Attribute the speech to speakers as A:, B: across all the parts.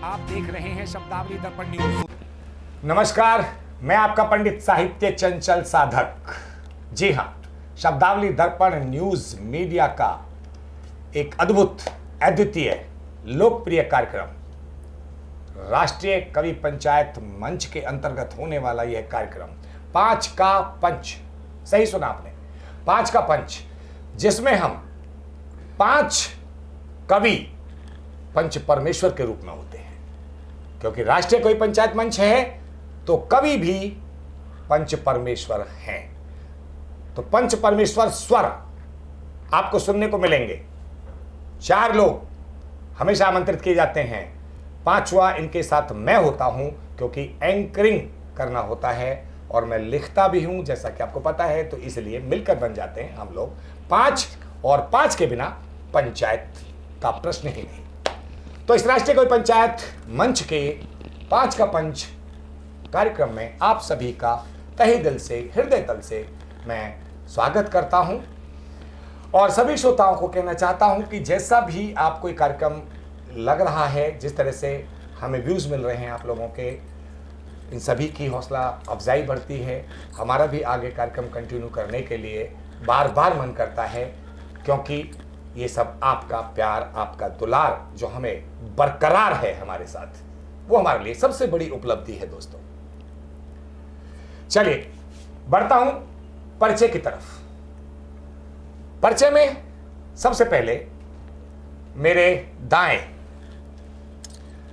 A: आप देख रहे हैं शब्दावली दर्पण न्यूज।
B: नमस्कार, मैं आपका पंडित साहित्य चंचल साधक। जी हां, शब्दावली दर्पण न्यूज मीडिया का एक अद्भुत, अद्वितीय, लोकप्रिय कार्यक्रम राष्ट्रीय कवि पंचायत मंच के अंतर्गत होने वाला यह कार्यक्रम 5 का पंच, सही सुना आपने, 5 का पंच, जिसमें हम 5 कवि पंच परमेश्वर के रूप में होते हैं। क्योंकि राष्ट्रीय कवि पंचायत मंच है तो कवि भी पंच परमेश्वर हैं। तो पंच परमेश्वर स्वर आपको सुनने को मिलेंगे। 4 लोग हमेशा आमंत्रित किए जाते हैं। 5वां इनके साथ मैं होता हूं, क्योंकि एंकरिंग करना होता है और मैं लिखता भी हूं, जैसा कि आपको पता है। तो इसलिए मिलकर बन जाते हैं हम लोग 5, और 5 के बिना पंचायत का प्रश्न ही नहीं। तो इस राष्ट्रीय कवि पंचायत मंच के 5 का पंच कार्यक्रम में आप सभी का तहे दिल से, हृदय तल से मैं स्वागत करता हूं, और सभी श्रोताओं को कहना चाहता हूं कि जैसा भी आपको ये कार्यक्रम लग रहा है, जिस तरह से हमें व्यूज़ मिल रहे हैं आप लोगों के, इन सभी की हौसला अफजाई बढ़ती है। हमारा भी आगे कार्यक्रम कंटिन्यू करने के लिए बार बार मन करता है, क्योंकि ये सब आपका प्यार, आपका दुलार जो हमें बरकरार है हमारे साथ, वो हमारे लिए सबसे बड़ी उपलब्धि है दोस्तों। चलिए बढ़ता हूं परिचय की तरफ। परिचय में सबसे पहले मेरे दाएं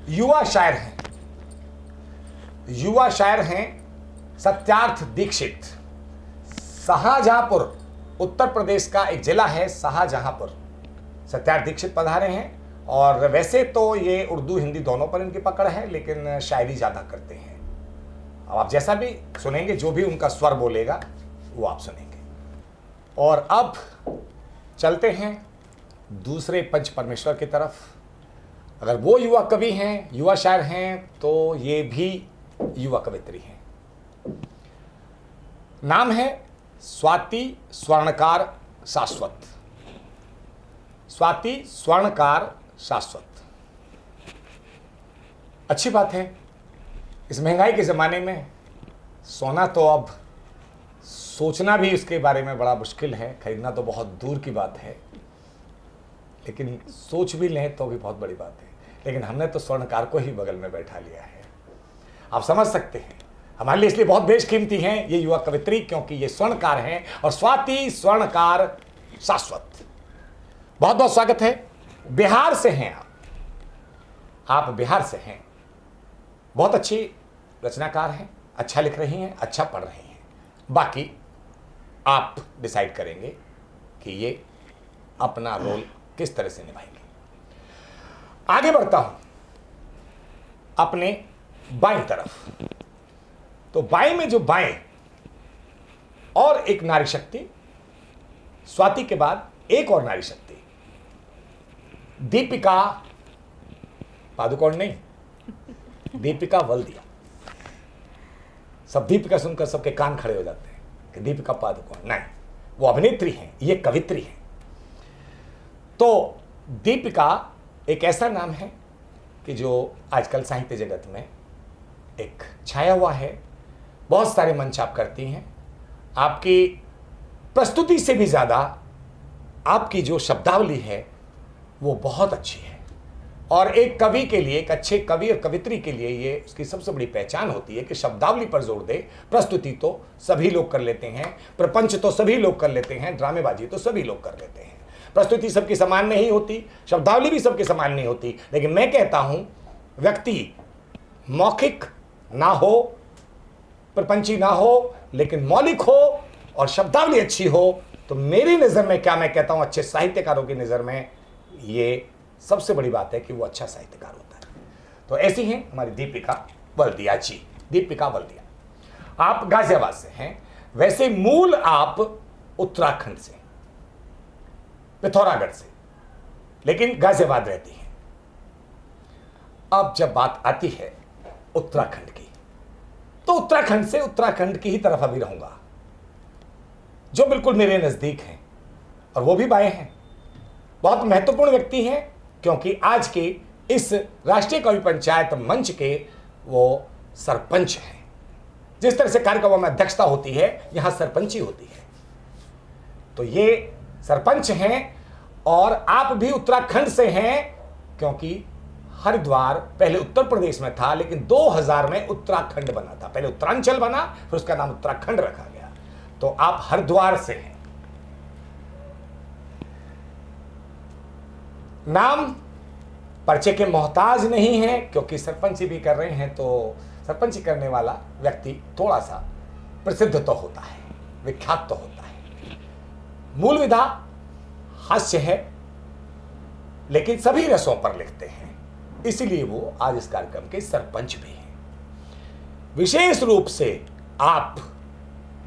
B: युवा शायर हैं। युवा शायर हैं सत्यार्थ दीक्षित। शाहजहांपुर, उत्तर प्रदेश का एक जिला है शाहजहांपुर, सत्यार्थ दीक्षित पधारे हैं। और वैसे तो ये उर्दू हिंदी दोनों पर इनकी पकड़ है, लेकिन शायरी ज़्यादा करते हैं। अब आप जैसा भी सुनेंगे, जो भी उनका स्वर बोलेगा वो आप सुनेंगे। और अब चलते हैं दूसरे पंच परमेश्वर की तरफ। अगर वो युवा कवि हैं, युवा शायर हैं, तो ये भी युवा कवित्री हैं। नाम है स्वाति स्वर्णकार शाश्वत। स्वाति स्वर्णकार शाश्वत। अच्छी बात है, इस महंगाई के ज़माने में सोना तो अब सोचना भी उसके बारे में बड़ा मुश्किल है, खरीदना तो बहुत दूर की बात है, लेकिन सोच भी लें तो भी बहुत बड़ी बात है। लेकिन हमने तो स्वर्णकार को ही बगल में बैठा लिया है। आप समझ सकते हैं, हमारे लिए इसलिए बहुत बेशकीमती हैं ये युवा कवित्री, क्योंकि ये स्वर्णकार हैं। और स्वाति स्वर्णकार शाश्वत, बहुत बहुत स्वागत है। बिहार से हैं आप बिहार से हैं। बहुत अच्छी रचनाकार हैं, अच्छा लिख रही हैं, अच्छा पढ़ रही हैं। बाकी आप डिसाइड करेंगे कि ये अपना रोल किस तरह से निभाएंगे। आगे बढ़ता हूं अपने बाईं तरफ। तो बाएं में जो बाएं और एक नारी शक्ति, स्वाति के बाद एक और नारी शक्ति, दीपिका पादुकोण नहीं, दीपिका वल्दिया। सब दीपिका सुनकर सबके कान खड़े हो जाते हैं कि दीपिका पादुकोण नहीं, वो अभिनेत्री हैं, ये कवित्री हैं। तो दीपिका एक ऐसा नाम है कि जो आजकल साहित्य जगत में एक छाया हुआ है। बहुत सारे मंच आप करती हैं। आपकी प्रस्तुति से भी ज़्यादा आपकी जो शब्दावली है वो बहुत अच्छी है। और एक कवि के लिए, एक अच्छे कवि और कवित्री के लिए ये उसकी सबसे बड़ी पहचान होती है कि शब्दावली पर जोर दे। प्रस्तुति तो सभी लोग कर लेते हैं, प्रपंच तो सभी लोग कर लेते हैं, ड्रामेबाजी तो सभी लोग कर लेते हैं। प्रस्तुति सबकी समान नहीं होती, शब्दावली भी सबकी समान नहीं होती। लेकिन मैं कहता हूं, व्यक्ति मौखिक ना हो, प्रपंची ना हो, लेकिन मौलिक हो और शब्दावली अच्छी हो, तो मेरी नज़र में, क्या मैं कहता हूं, अच्छे साहित्यकारों की नज़र में ये सबसे बड़ी बात है कि वो अच्छा साहित्यकार होता है। तो ऐसी हैं हमारी दीपिका वल्दिया जी। दीपिका वल्दिया, आप गाजियाबाद से हैं। वैसे मूल आप उत्तराखंड से, पिथौरागढ़ से, लेकिन गाजियाबाद रहती हैं। अब जब बात आती है उत्तराखंड की, तो उत्तराखंड से उत्तराखंड की ही तरफ अभी रहूंगा, जो बिल्कुल मेरे नजदीक हैं, और वो भी बाएं हैं। बहुत महत्वपूर्ण व्यक्ति हैं, क्योंकि आज के इस राष्ट्रीय कवि पंचायत मंच के वो सरपंच हैं। जिस तरह से कार्यक्रमों में अध्यक्षता होती है, यहाँ सरपंची होती है। तो ये सरपंच हैं और आप भी उत्तराखंड से हैं, क्योंकि हरिद्वार पहले उत्तर प्रदेश में था, लेकिन 2000 में उत्तराखंड बना था। पहले उत्तरांचल बना, फिर उसका नाम उत्तराखंड रखा गया। तो आप हरिद्वार से हैं। नाम परिचय के मोहताज नहीं है, क्योंकि सरपंची भी कर रहे हैं, तो सरपंची करने वाला व्यक्ति थोड़ा सा प्रसिद्ध तो होता है, विख्यात तो होता है। मूल विधा हास्य है, लेकिन सभी रसों पर लिखते हैं, इसलिए वो आज इस कार्यक्रम के सरपंच भी हैं। विशेष रूप से आप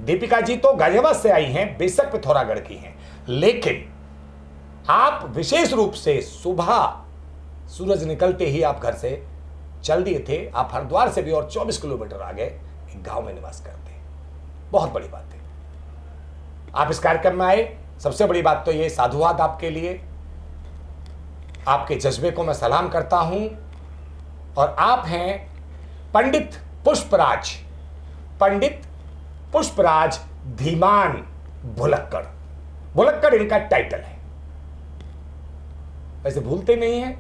B: दीपिका जी तो गाजियाबाद से आई हैं, बेशक पिथौरागढ़ की हैं, लेकिन आप विशेष रूप से सुबह सूरज निकलते ही आप घर से चल दिए थे। आप हरिद्वार से भी और 24 किलोमीटर आगे एक गांव में निवास करते हैं। बहुत बड़ी बात है आप इस कार्यक्रम में आए। सबसे बड़ी बात तो ये साधुवाद आपके लिए, आपके जज्बे को मैं सलाम करता हूं। और आप हैं पंडित पुष्पराज धीमान भुलक्कड़। भुलक्कड़ इनका टाइटल है, वैसे भूलते नहीं हैं,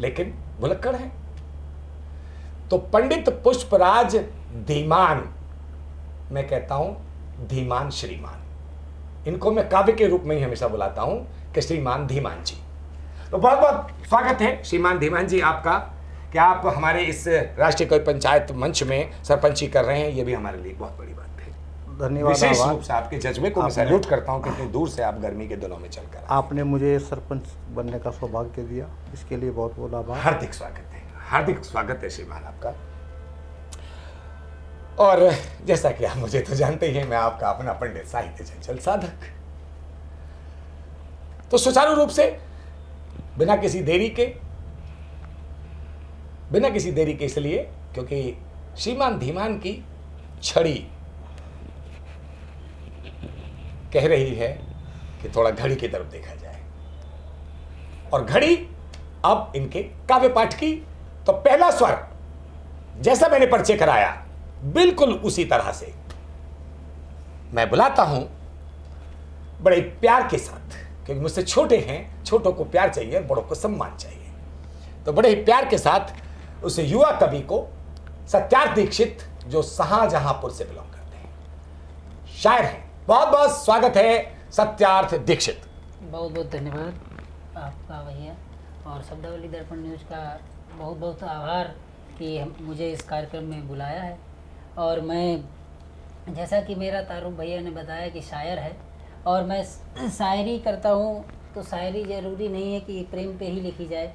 B: लेकिन भुलक्कड़ है। तो पंडित पुष्पराज धीमान, मैं कहता हूं धीमान श्रीमान। इनको मैं काव्य के रूप में ही हमेशा बुलाता हूं कि श्रीमान धीमान जी। तो बहुत बहुत स्वागत है श्रीमान धीमान जी आपका, कि आप हमारे इस राष्ट्रीय कवि पंचायत मंच में सरपंची कर रहे हैं। ये भी हमारे लिए बहुत बड़ी बात है।
C: धन्यवाद।
B: विशेष रूप से आपके जज्बे को मैं सैल्यूट करता हूं कि इतनी दूर से आप गर्मी के दिनों में चलकर आए।
C: आपने मुझे सरपंच बनने का सौभाग्य दिया, इसके लिए बहुत बहुत आभार।
B: हार्दिक स्वागत है, हार्दिक स्वागत है श्रीमान आपका। और जैसा कि आप मुझे तो जानते ही हैं, मैं आपका अपना पंडित साहित्य चंचल साधक। तो सुचारू रूप से बिना किसी देरी के इसलिए क्योंकि श्रीमान धीमान की छड़ी कह रही है कि थोड़ा घड़ी की तरफ देखा जाए, और घड़ी अब इनके काव्य पाठ की। तो पहला स्वर जैसा मैंने परिचय कराया, बिल्कुल उसी तरह से मैं बुलाता हूं बड़े प्यार के साथ, क्योंकि मुझसे छोटे हैं, छोटों को प्यार चाहिए और बड़ों को सम्मान चाहिए। तो बड़े ही प्यार के साथ उस युवा कवि को सत्यार्थ दीक्षित, जो शाहजहांपुर से बिलोंग करते हैं, शायर हैं। बहुत बहुत स्वागत है सत्यार्थ दीक्षित।
D: बहुत बहुत धन्यवाद आपका भैया, और शब्दावली दर्पण न्यूज़ का बहुत बहुत आभार कि मुझे इस कार्यक्रम में बुलाया है। और मैं, जैसा कि मेरा तारुफ भैया ने बताया कि शायर है, और मैं शायरी करता हूँ, तो शायरी ज़रूरी नहीं है कि प्रेम पे ही लिखी जाए।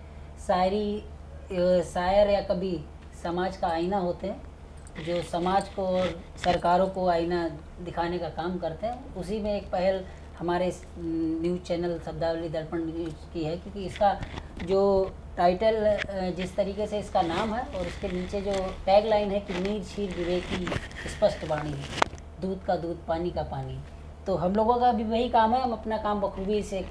D: शायरी, शायर या कवि समाज का आईना होते हैं, जो समाज को और सरकारों को आईना दिखाने का काम करते हैं। उसी में एक पहल हमारे न्यूज़ चैनल शब्दावली दर्पण न्यूज़ की है, क्योंकि इसका जो टाइटल, जिस तरीके से इसका नाम है और इसके नीचे जो टैग लाइन है कि नीर क्षीर विवेकी स्पष्ट वाणी, दूध का दूध पानी का पानी, तो हम लोगों का भी वही काम है। हम अपना काम बखूबी से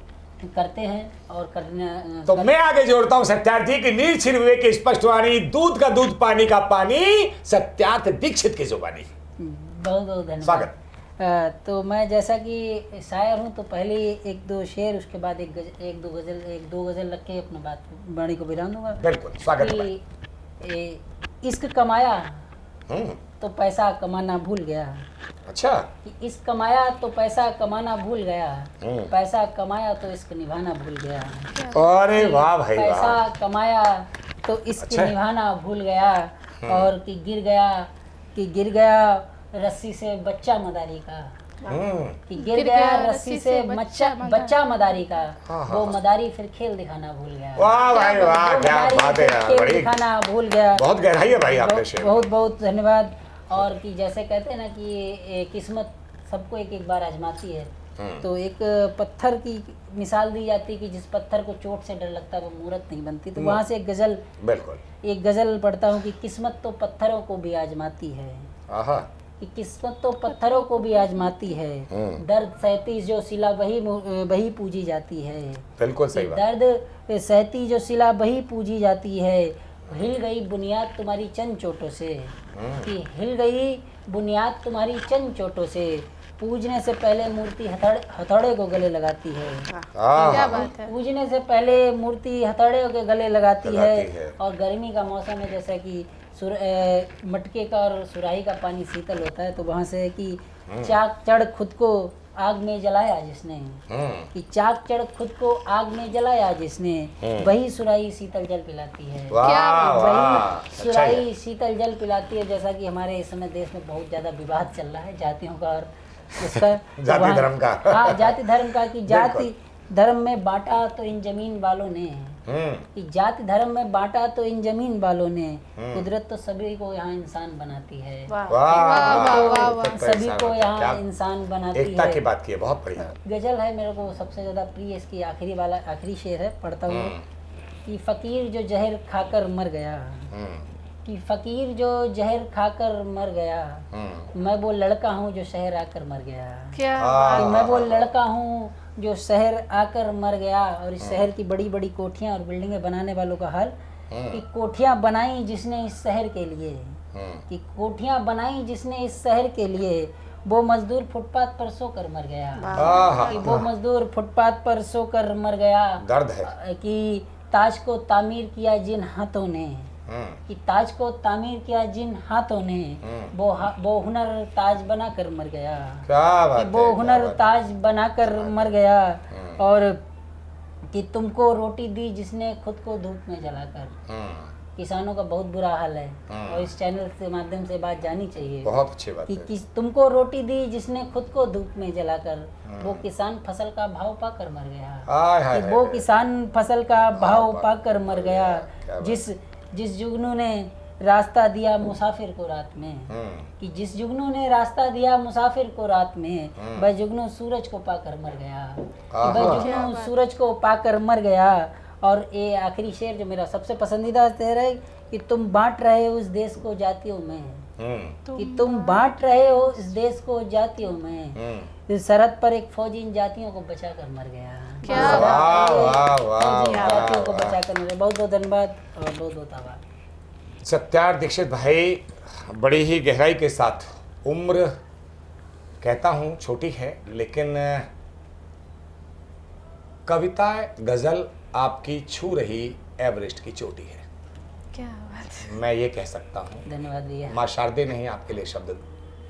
D: करते हैं और करना।
B: तो मैं आगे जोड़ता हूं सत्यार्थ जी की नीर क्षीर विवेकी स्पष्ट वाणी, दूध का दूध पानी का पानी, सत्यार्थ दीक्षित की जुबानी।
D: बहुत बहुत धन्यवाद।
B: स्वागत।
D: तो मैं जैसा कि शायर हूँ, तो पहले एक दो शेर, उसके बाद एक दो गज़ल रख के अपना बात वाणी को विराम दूंगा।
B: बिल्कुल स्वागत है।
D: कि इश्क कमाया तो पैसा कमाना भूल गया।
B: अच्छा।
D: कि इश्क कमाया तो पैसा कमाना भूल गया, पैसा कमाया तो इश्क निभाना भूल गया।
B: अरे वाह भाई वाह।
D: पैसा कमाया तो इश्क
B: अच्छा।
D: निभाना भूल गया, और कि गिर गया रस्सी से बच्चा मदारी का, कि गिर गया रस्सी से बच्चा मदारी का, वो मदारी फिर खेल दिखाना भूल गया।
B: वाह भाई वाह, क्या बात है यार,
D: खेल
B: बड़ी
D: दिखाना भूल गया।
B: बहुत गहराई है भाई आपके शेर।
D: बहुत बहुत धन्यवाद। और कि जैसे कहते हैं ना कि ये किस्मत सबको एक एक बार आजमाती है, तो एक पत्थर की मिसाल दी जाती है कि जिस पत्थर को चोट से डर लगता है वो मूर्त नहीं बनती। तो वहाँ से एक गज़ल पढ़ता हूँ कि किस्मत तो पत्थरों को भी आजमाती है, कि किस्मत तो पत्थरों को भी आजमाती है, दर्द सहती जो सिला वही पूजी जाती है।
B: बिल्कुल सही
D: कि
B: बात।
D: दर्द सहती जो सिला वही पूजी जाती है। हिल गई बुनियाद तुम्हारी चंद चोटों से, कि हिल गई बुनियाद तुम्हारी चंद चोटों से, पूजने से पहले मूर्ति हथौड़े को गले लगाती है।
E: क्या बात है।
D: पूजने से पहले मूर्ति हथौड़े के गले लगाती
B: लगाती
D: है।
B: है।
D: और गर्मी का मौसम है, जैसा कि मटके का और सुराही का पानी शीतल होता है, तो वहाँ से है कि चाक चढ़ खुद को आग में जलाया जिसने, कि चाक चढ़ खुद को आग में जलाया जिसने, वही सुराही शीतल जल पिलाती है।
B: वाह वाह,
D: वही
B: अच्छा
D: सुराही
B: है।
D: शीतल जल पिलाती है। जैसा कि हमारे इस समय देश में बहुत ज़्यादा विवाद चल रहा है जातियों का और उसका
B: जाति
D: वहाँ-
B: धर्म का।
D: हाँ, जाति धर्म का, कि जाति धर्म में बांटा तो इन जमीन वालों ने, कि जाति धर्म में बांटा तो इन जमीन वालों ने, कुदरत तो सभी को यहाँ इंसान बनाती है।
E: वाह
B: वाह
E: वाह वाह वाह।
B: तो
D: सभी
B: ऐसा
D: को
B: होता है।
D: यहाँ
B: क्या
D: इंसान बनाती
B: एकता
D: है।
B: की बात की है, बहुत बढ़िया।
D: गजल है मेरे को सबसे ज्यादा प्रिय, इसकी आखिरी शेर है, पढ़ता हूँ कि फकीर जो जहर खाकर मर गया, कि फकीर जो जहर खाकर मर गया, मैं वो लड़का हूँ जो शहर आकर मर गया।
E: क्या
D: कि मैं वो लड़का हूँ जो शहर आकर मर गया। और इस शहर की बड़ी बड़ी कोठियाँ और बिल्डिंगें बनाने वालों का हाल, कि कोठियाँ बनाई जिसने इस शहर के लिए, कि कोठियाँ बनाई जिसने इस शहर के लिए, वो मजदूर फुटपाथ पर सोकर मर गया।
B: आहा,
D: कि वो मजदूर फुटपाथ पर सोकर मर गया।
B: दर्द है।
D: कि ताज को तामीर किया जिन हाथों ने, कि ताज को तामीर किया जिन हाथों ने, वो हुनर ताज बनाकर मर गया।
B: क्या बात
D: कि
B: है,
D: वो
B: क्या
D: हुनर
B: बात है।
D: ताज बनाकर मर गया। और कि तुमको रोटी दी जिसने खुद को धूप में जलाकर। किसानों का बहुत बुरा हाल है और इस चैनल के माध्यम से बात जानी चाहिए
B: बहुत अच्छी बात है।
D: कि तुमको रोटी दी जिसने खुद को धूप में जलाकर, वो किसान फसल का भाव पाकर मर गया।
B: हाय हाय
D: कि वो
B: हाय।
D: किसान फसल का भाव
B: पाकर
D: पाकर मर गया।
B: क्या बात।
D: जिस जुगनू ने रास्ता दिया मुसाफिर को रात में, कि जिस जुगनू ने रास्ता दिया मुसाफिर को रात में, वह जुगनू सूरज को पाकर मर गया। कि वह जुगनू सूरज को पाकर मर गया। और ये आखिरी शेर जो मेरा सबसे पसंदीदा शेर है, कि तुम बांट रहे हो इस देश को जातियों में, कि तुम बांट रहे हो इस देश को जातियों में, इस सरहद पर एक फौजी इन जातियों को बचाकर मर गया।
E: क्या
B: वाह वाह वाह
D: फौजी इन जातियों को
B: वाह।
D: बचाकर मर गया। बहुत बहुत धन्यवाद और बहुत बहुत आभार।
B: सत्यार दीक्षित भाई बड़ी ही गहराई के साथ, उम्र कहता हूँ छोटी है, लेकिन कविता गजल आपकी छू रही एवरेस्ट की चोटी है।
E: क्या बात है।
B: मैं ये कह सकता हूँ।
D: धन्यवाद भैया।
B: माँ शारदे ने ही आपके लिए शब्द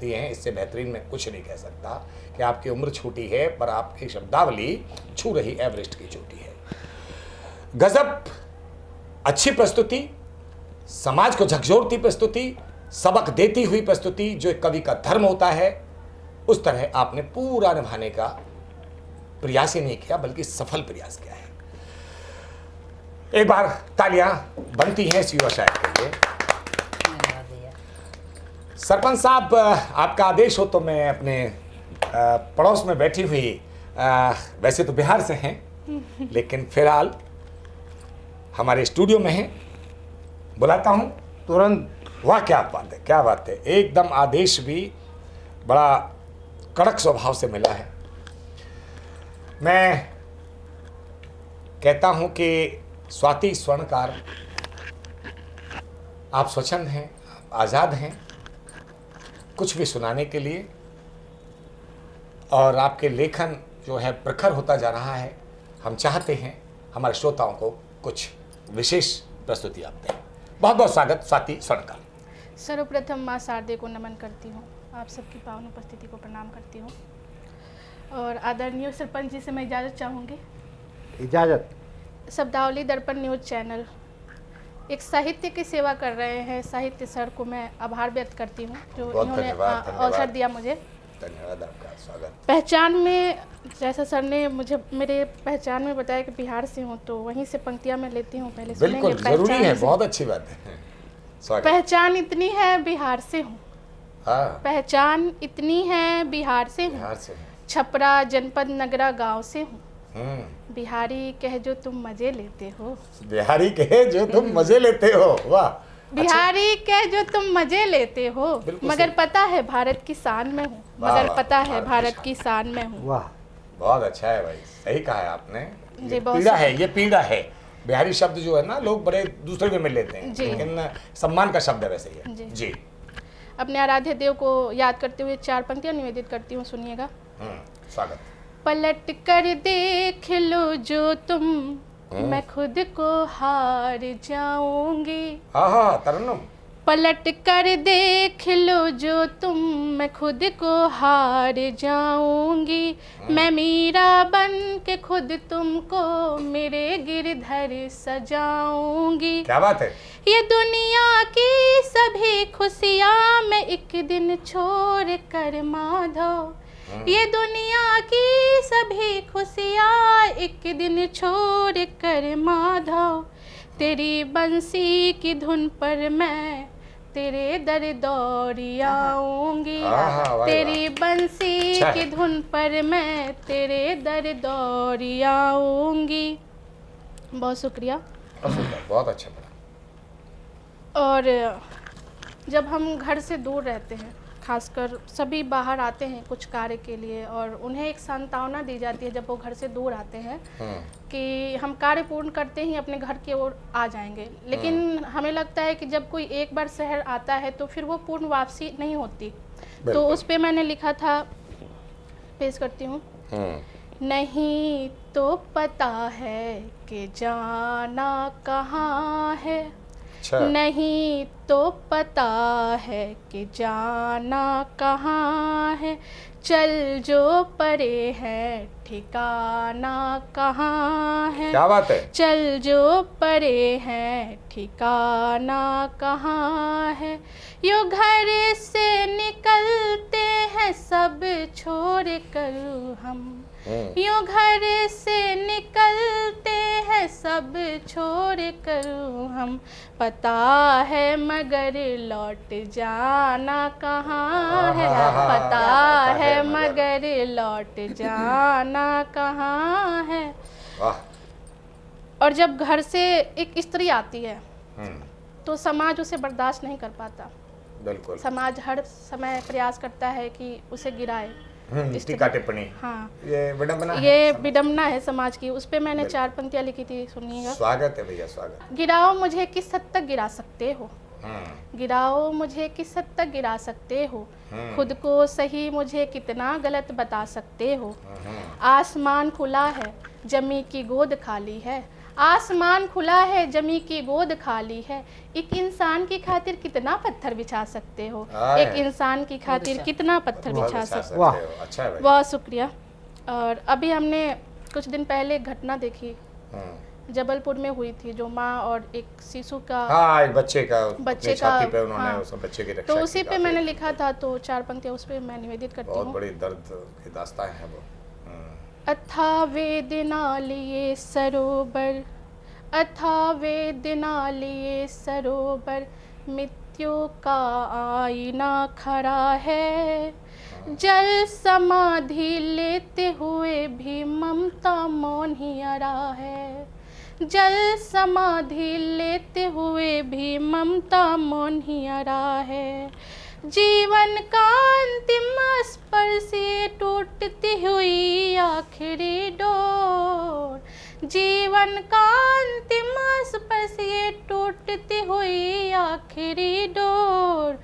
B: दिए हैं, इससे बेहतरीन मैं कुछ नहीं कह सकता कि आपकी उम्र छोटी है पर आपकी शब्दावली छू रही एवरेस्ट की चोटी है। गजब अच्छी प्रस्तुति, समाज को झकझोरती प्रस्तुति, सबक देती हुई प्रस्तुति, जो एक कवि का धर्म होता है, उस तरह आपने पूरा निभाने का प्रयास ही नहीं किया बल्कि सफल प्रयास किया है। एक बार तालियां बनती हैं इस युवा शायर के लिए।
D: धन्यवाद भैया।
B: सरपंच साहब, आपका आदेश हो तो मैं अपने पड़ोस में बैठी हुई, वैसे तो बिहार से हैं लेकिन फिलहाल हमारे स्टूडियो में हैं, बुलाता हूं
C: तुरंत।
B: वाह क्या बात है, क्या बात है। एकदम आदेश भी बड़ा कड़क स्वभाव से मिला है। मैं कहता हूं कि स्वाति स्वर्णकार, आप स्वच्छंद हैं, आज़ाद हैं कुछ भी सुनाने के लिए, और आपके लेखन जो है प्रखर होता जा रहा है। हम चाहते हैं हमारे श्रोताओं को कुछ विशेष प्रस्तुति आप दें। बहुत बहुत स्वागत स्वाति स्वर्णकार।
E: सर्वप्रथम माँ शारदे को नमन करती हूँ, आप सबकी पावन उपस्थिति को प्रणाम करती हूँ, और आदरणीय सरपंच जी से मैं इजाज़त चाहूँगी।
C: इजाज़त।
E: शब्दावली दर्पण न्यूज़ चैनल एक साहित्य की सेवा कर रहे हैं, साहित्य सर को मैं आभार व्यक्त करती हूँ जो
B: बहुत
E: इन्होंने
B: धन्यवाद,
E: अवसर
B: धन्यवाद।
E: दिया मुझे।
B: धन्यवाद, आपका स्वागत।
E: पहचान में जैसा सर ने मुझे मेरे पहचान में बताया कि बिहार से हूँ, तो वहीं से पंक्तियाँ मैं लेती हूँ। पहले
B: बिल्कुल
E: सुनेंगे
B: जरूरी है,
E: पहचान से।
B: बहुत अच्छी बात है। स्वागत।
E: पहचान इतनी है बिहार से हूँ,
B: हाँ,
E: पहचान इतनी है बिहार से हूँ,
B: बिहार से हैं।
E: छपरा जनपद नगरा गांव से हूँ,
B: बिहारी
E: बिहारी कह जो तुम मजे लेते हो।
B: बिहारी के जो तुम मजे लेते हो। वाह,
E: बिहारी के जो तुम मजे लेते हो,
B: बिल्कुल
E: मगर
B: सही।
E: पता है भारत की शान में हूँ,
B: वाह,
E: मगर
B: वाह,
E: पता है
B: भारत की
E: भारत
B: शान।
E: की शान में हूँ।
C: वाह,
B: बहुत अच्छा है भाई, सही कहा है आपने।
E: जी,
B: ये
E: बहुत
B: पीड़ा
E: सही।
B: है, ये पीड़ा है। बिहारी शब्द जो है ना लोग बड़े दूसरे वे में लेते हैं,
E: जी।
B: लेकिन सम्मान का शब्द है वैसे ये।
E: जी।
B: जी।
E: अपने आराध्य देव को याद करते हुए 4 पंक्तियाँ निवेदित करती हूँ, सुनिएगा।
B: स्वागत।
E: पलट कर देख लो जो तुम, मैं खुद को हार जाऊंगी।
B: हाँ, तरन्नुम।
E: पलट कर देख लो जो तुम, मैं खुद को हार जाऊंगी। मैं मीरा बन के खुद तुमको मेरे गिरधर सजाऊंगी।
B: क्या बात है।
E: ये दुनिया की सभी खुशियाँ मैं एक दिन छोड़ कर माधव, ये दुनिया की सभी खुशियाँ एक दिन छोड़ कर माधव, तेरी बंसी की धुन पर मैं तेरे दर दौड़ी आऊंगी।
B: आहा, वाह,
E: तेरी बंसी
B: अच्छा
E: की
B: है।
E: धुन पर मैं तेरे दर दौड़ी आऊंगी। बहुत शुक्रिया।
B: बहुत सुंदर, बहुत अच्छा पढ़ा।
E: और जब हम घर से दूर रहते हैं, खासकर सभी बाहर आते हैं कुछ कार्य के लिए, और उन्हें एक सांत्वना दी जाती है जब वो घर से दूर आते हैं कि हम कार्य पूर्ण करते ही अपने घर की ओर आ जाएंगे। लेकिन हमें लगता है कि जब कोई एक बार शहर आता है तो फिर वो पूर्ण वापसी नहीं होती। तो
B: बिल्कुल।
E: उस पे मैंने लिखा था, पेश करती हूँ। नहीं तो पता है कि जाना कहाँ है,
B: अच्छा।
E: नहीं तो पता है कि जाना कहाँ है, चल जो परे है ठिकाना कहाँ है।
B: क्या बात है।
E: चल जो परे हैं ठिकाना कहाँ है, यो घर से निकलते हैं सब छोड़ कर हम, यूं घर से निकलते हैं सब छोड़ कर हम, पता है मगर लौट जाना कहाँ है, पता है मगर लौट जाना कहाँ है।
B: वाह।
E: और जब घर से एक स्त्री आती है तो समाज उसे बर्दाश्त नहीं कर पाता।
B: बिल्कुल।
E: समाज हर समय प्रयास करता है कि उसे गिराए।
B: टीका टिप्पणी।
E: हाँ,
B: ये विडंबना है।
E: ये विडंबना है समाज की। उस पे मैंने 4 पंक्तियाँ लिखी थी, सुनिएगा।
B: स्वागत है भैया, स्वागत।
E: गिराओ मुझे किस हद तक गिरा सकते हो, गिराओ मुझे किस हद तक गिरा सकते हो, खुद को सही मुझे कितना गलत बता सकते हो। आसमान खुला है जमी की गोद खाली है, आसमान खुला है जमी की गोद खाली है, एक इंसान की खातिर कितना पत्थर बिछा सकते हो, एक इंसान की खातिर कितना पत्थर बिछा सकते हो।
C: वाह।
B: अच्छा है भाई।
E: बहुत शुक्रिया। और अभी हमने कुछ दिन पहले एक घटना देखी, जबलपुर में हुई थी, जो माँ और एक शिशु का,
B: हाँ, एक बच्चे का
E: बच्चे
B: अपनी छाती
E: का,
B: पे उन्होंने
E: हाँ।
B: उस बच्चे की रक्षा
E: तो
B: की
E: उसी पे
B: काफी।
E: मैंने लिखा था, तो 4 पंक्तियाँ उस पे मैं निवेदित करती
B: बहुत
E: हूँ।
B: बड़ी दर्द की दास्तान है वो।
E: अथा वेदना लिए सरोवर, अथा वेदना लिए सरोवर, मृत्यु का आईना खड़ा है, जल समाधि लेते हुए भी ममता मौन ही अड़ा है, जल समाधि लेते हुए भी ममता मौन ही अड़ा है, जीवन का अंतिम स्पर्श ये टूटती हुई आखिरी डोर, जीवन का अंतिम स्पर्श ये टूटती हुई आखिरी डोर,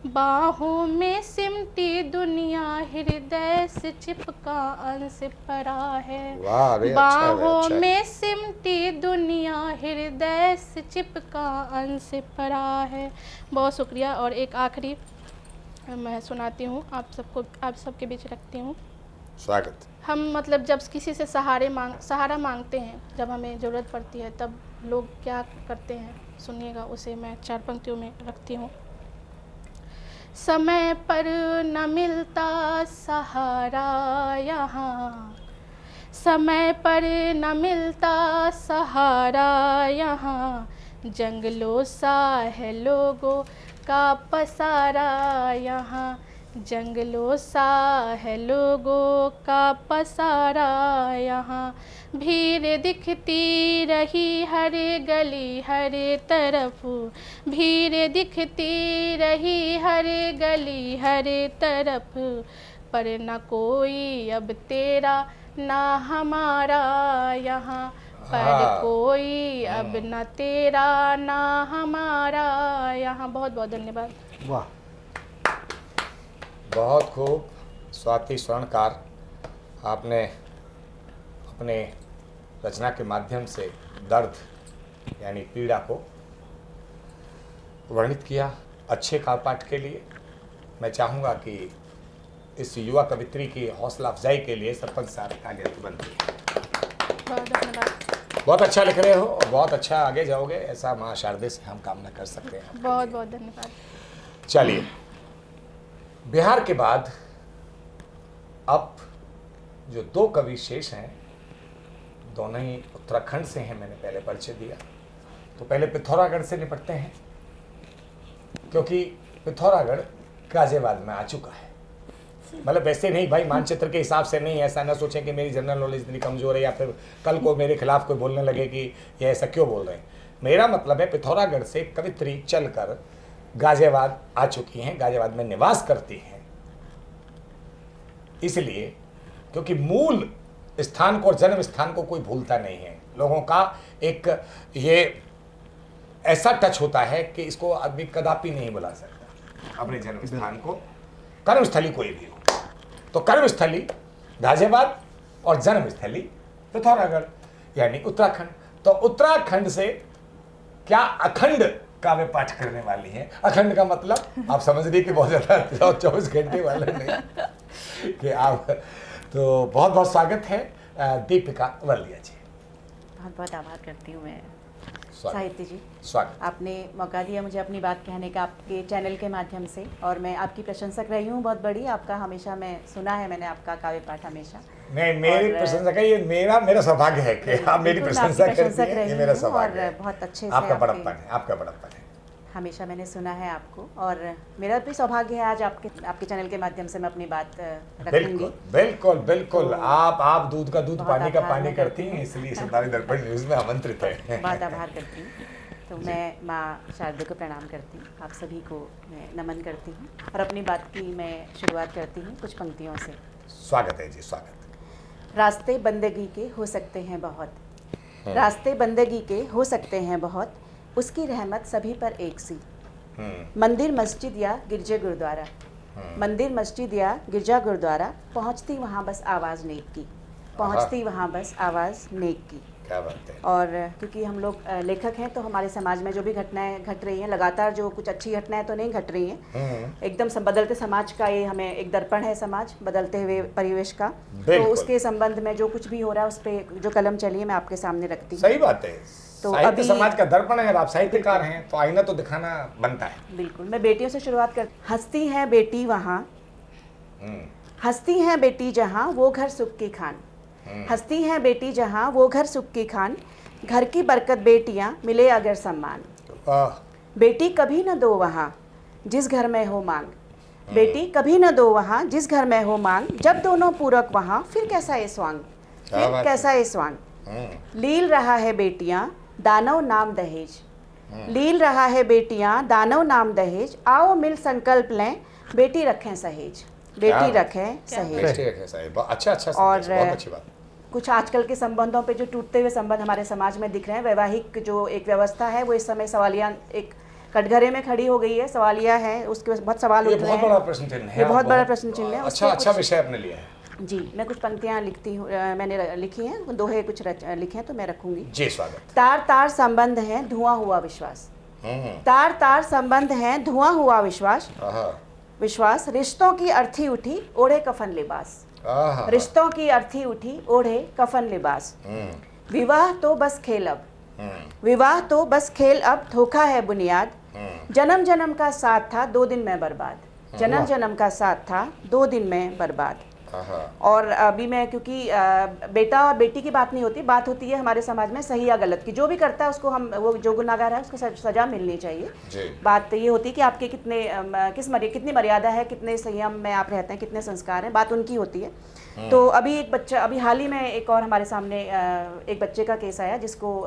E: बाहों में सिमटी दुनिया हृदय से चिपका अंश पड़ा है,
B: वाह, अरे अच्छा है भाई,
E: बाहों
B: अच्छा है।
E: में सिमटी दुनिया हृदय से चिपका अंश पड़ा है। बहुत शुक्रिया। और एक आखिरी मैं सुनाती हूँ, आप सबके बीच रखती हूँ।
B: स्वागत।
E: हम मतलब जब किसी से सहारा मांगते हैं, जब हमें ज़रूरत पड़ती है, तब लोग क्या करते हैं, सुनिएगा। उसे मैं 4 पंक्तियों में रखती हूँ। समय पर न मिलता सहारा यहाँ, समय पर न मिलता सहारा यहाँ, जंगलों सा है लोगों का पसारा यहाँ, जंगलों सा है लोगों का पसारा यहाँ, भीड़ दिखती रही हर गली हर तरफ, भीड़ दिखती रही हर गली हर तरफ, पर न कोई अब तेरा ना हमारा यहाँ, पर कोई अब न तेरा ना हमारा यहाँ। बहुत बहुत धन्यवाद।
C: वाह,
B: बहुत खूब स्वाति स्वर्णकार, आपने अपने रचना के माध्यम से दर्द यानी पीड़ा को वर्णित किया। अच्छे काव्यपाठ के लिए मैं चाहूँगा कि इस युवा कवित्री की हौसला अफजाई के लिए सरपंच साहब तालियां बनती है।
E: बहुत धन्यवाद।
B: बहुत अच्छा लिख रहे हो और बहुत अच्छा आगे जाओगे, ऐसा माँ शारदे से हम कामना कर सकते हैं।
E: बहुत बहुत धन्यवाद।
B: चलिए, बिहार के बाद अब जो दो कवि शेष हैं, दोनों ही उत्तराखंड से हैं। मैंने पहले परिचय दिया, तो पहले पिथौरागढ़ से निपटते हैं, क्योंकि पिथौरागढ़ गाजियाबाद में आ चुका है। मतलब वैसे नहीं भाई, मानचित्र के हिसाब से नहीं, ऐसा ना सोचें कि मेरी जनरल नॉलेज इतनी कमज़ोर है या फिर कल को मेरे खिलाफ कोई बोलने लगे कि ये ऐसा क्यों बोल रहे हैं। मेरा मतलब है पिथौरागढ़ से कवित्री चलकर गाजियाबाद आ चुकी हैं, गाजियाबाद में निवास करती हैं। इसलिए क्योंकि मूल स्थान को और जन्म स्थान को कोई भूलता नहीं है। लोगों का एक ये ऐसा टच होता है कि इसको आदमी कदापि नहीं भुला सकता अपने जन्म स्थान को, कर्मस्थली कोई भी हो। तो कर्मस्थली गाजियाबाद और जन्मस्थली पिथौरागढ़ यानी उत्तराखंड। तो उत्तराखंड से क्या अखंड काव्य पाठ करने वाली हैं। अखंड का मतलब आप समझ रही कि बहुत ज़्यादा 24 घंटे वाला नहीं कि आप। तो बहुत बहुत स्वागत है दीपिका वर्लिया जी।
F: बहुत बहुत आभार करती हूँ मैं
B: स्वागत।
F: साहित्य जी,
B: स्वागत।
F: आपने मौका दिया मुझे अपनी बात कहने का आपके चैनल के माध्यम से, और मैं आपकी प्रशंसक रही हूँ बहुत बड़ी। आपका हमेशा मैं सुना है, मैंने आपका काव्य पाठ हमेशा।
B: नहीं, मेरी प्रशंसक है, ये मेरा सौभाग्य है कि आप मेरी प्रशंसा करती हैं, ये मेरा सौभाग्य है।
F: बहुत अच्छे से
B: आपका बड़प्पन है, आपका बड़प्पन है।
F: हमेशा मैंने सुना है आपको, और मेरा भी सौभाग्य है आज आपके चैनल के माध्यम से मैं अपनी बात रखूंगी।
B: बिल्कुल बिल्कुल बिल्कुल।
F: तो
B: आप दूध का दूध,
F: बहुत
B: पानी का
F: आभार
B: पानी
F: मैं
B: करती
F: करती
B: हैं,
F: हूँ।
B: इसलिए शब्दावली दर्पण न्यूज़ में आमंत्रित है।
F: बहुत आभार करती हूँ। तो मैं माँ शारदा को प्रणाम करती हूँ, आप सभी को मैं नमन करती हूँ, और अपनी बात की मैं शुरुआत करती हूँ कुछ पंक्तियों से।
B: स्वागत है जी, स्वागत।
F: रास्ते बंदगी के हो सकते हैं बहुत, रास्ते बंदगी के हो सकते हैं बहुत, उसकी रहमत सभी पर एक सी। मंदिर मस्जिद या गिरजे गुरुद्वारा, मंदिर मस्जिद या गिरजा गुरुद्वारा, पहुँचती वहाँ बस आवाज़ नेक की, पहुँचती वहाँ बस आवाज़ नेक की।
B: क्या बात है।
F: और क्योंकि हम लोग लेखक हैं, तो हमारे समाज में जो भी घटनाएं घट रही हैं, लगातार जो कुछ अच्छी घटनाएं तो नहीं घट रही हैं, एकदम बदलते समाज का ये हमें एक दर्पण है, समाज बदलते हुए परिवेश का। तो उसके संबंध में जो कुछ भी हो रहा है उस पर जो कलम चली है मैं आपके सामने रखती हूँ।
B: सही बात है।
F: तो
B: साहित्य
F: अभी
B: समाज का दर्पण है, आप साहित्यकार हैं तो आईना तो दिखाना बनता है।
F: बिल्कुल। मैं बेटियों से शुरुआत कर। हंसती हैं बेटी वहाँ, हंसती हैं बेटी जहाँ वो घर सुख की खान, हंसती हैं बेटी जहाँ वो घर सुख की खान, घर की बरकत बेटियाँ मिले अगर सम्मान। बेटी कभी न दो वहाँ जिस घर में हो मांग, बेटी कभी न दो वहाँ जिस घर में हो मांग, जब दोनों पूरक वहाँ फिर कैसा ये स्वांग, फिर कैसा ये स्वांग। लील रहा है बेटियाँ दानव नाम दहेज, लील रहा है बेटियाँ दानव नाम दहेज, आओ मिल संकल्प लें बेटी रखें सहेज, बेटी रखें सहेज।
B: अच्छा अच्छा,
F: और
B: बहुत अच्छी बात।
F: कुछ आजकल के संबंधों पे जो टूटते हुए संबंध हमारे समाज में दिख रहे हैं, वैवाहिक जो एक व्यवस्था है वो इस समय सवालिया एक कटघरे में खड़ी हो गई है, सवालिया है, उसके बहुत सवाल उठ रहे हैं।
B: ये बहुत बड़ा प्रश्न चिन्ह है,
F: ये बहुत बड़ा प्रश्न चिन्ह है।
B: अच्छा विषय आपने लिया है
F: जी। मैं कुछ पंक्तियाँ लिखती हूँ, मैंने लिखी हैं, दोहे कुछ लिखे हैं तो मैं रखूंगी
B: जी। स्वागत।
F: तार तार संबंध है धुआं हुआ विश्वास, तार तार संबंध है धुआं हुआ विश्वास, विश्वास रिश्तों की अर्थी उठी ओढ़े कफन लिबास, रिश्तों की अर्थी उठी ओढ़े कफन लिबास। विवाह तो बस खेल अब, विवाह तो बस खेल अब, धोखा है बुनियाद, जन्म जन्म का साथ था 2 दिन में बर्बाद, जन्म जन्म का साथ था 2 दिन में बर्बाद। और अभी मैं क्योंकि बेटा और बेटी की बात नहीं होती, बात होती है हमारे समाज में सही या गलत की। जो भी करता है उसको हम, वो जो गुनाहगार है उसको सजा मिलनी चाहिए। बात ये होती है कि आपके कितनी मर्यादा है, कितने संयम में आप रहते हैं, कितने संस्कार हैं, बात उनकी होती है। तो अभी एक बच्चा, अभी हाल ही में एक और हमारे सामने एक बच्चे का केस आया जिसको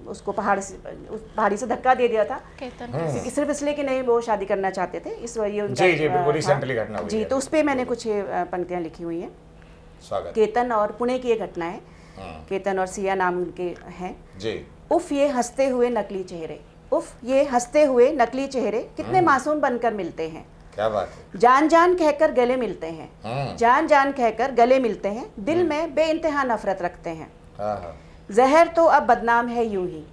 F: उसको पहाड़ी से धक्का दे दिया था, क्योंकि सिर्फ इसलिए कि नहीं वो शादी करना चाहते थे। इस ये उनका
B: जी बिल्कुल रिसेंटली घटना हुई
F: जी
B: है।
F: तो उस पर मैंने कुछ पंक्तियाँ लिखी हुई हैं।
B: स्वागत।
F: केतन और पुणे की ये घटना है। केतन और सिया नाम उनके हैं।
B: जी।
F: उफ ये हंसते हुए नकली चेहरे, उफ ये हंसते हुए नकली चेहरे कितने मासूम बनकर मिलते हैं।
B: क्या बात है।
F: जान जान कहकर गले मिलते हैं, जान जान कहकर गले मिलते हैं, दिल में बेइंतहा नफरत रखते हैं। जहर तो अब बदनाम है यूं ही,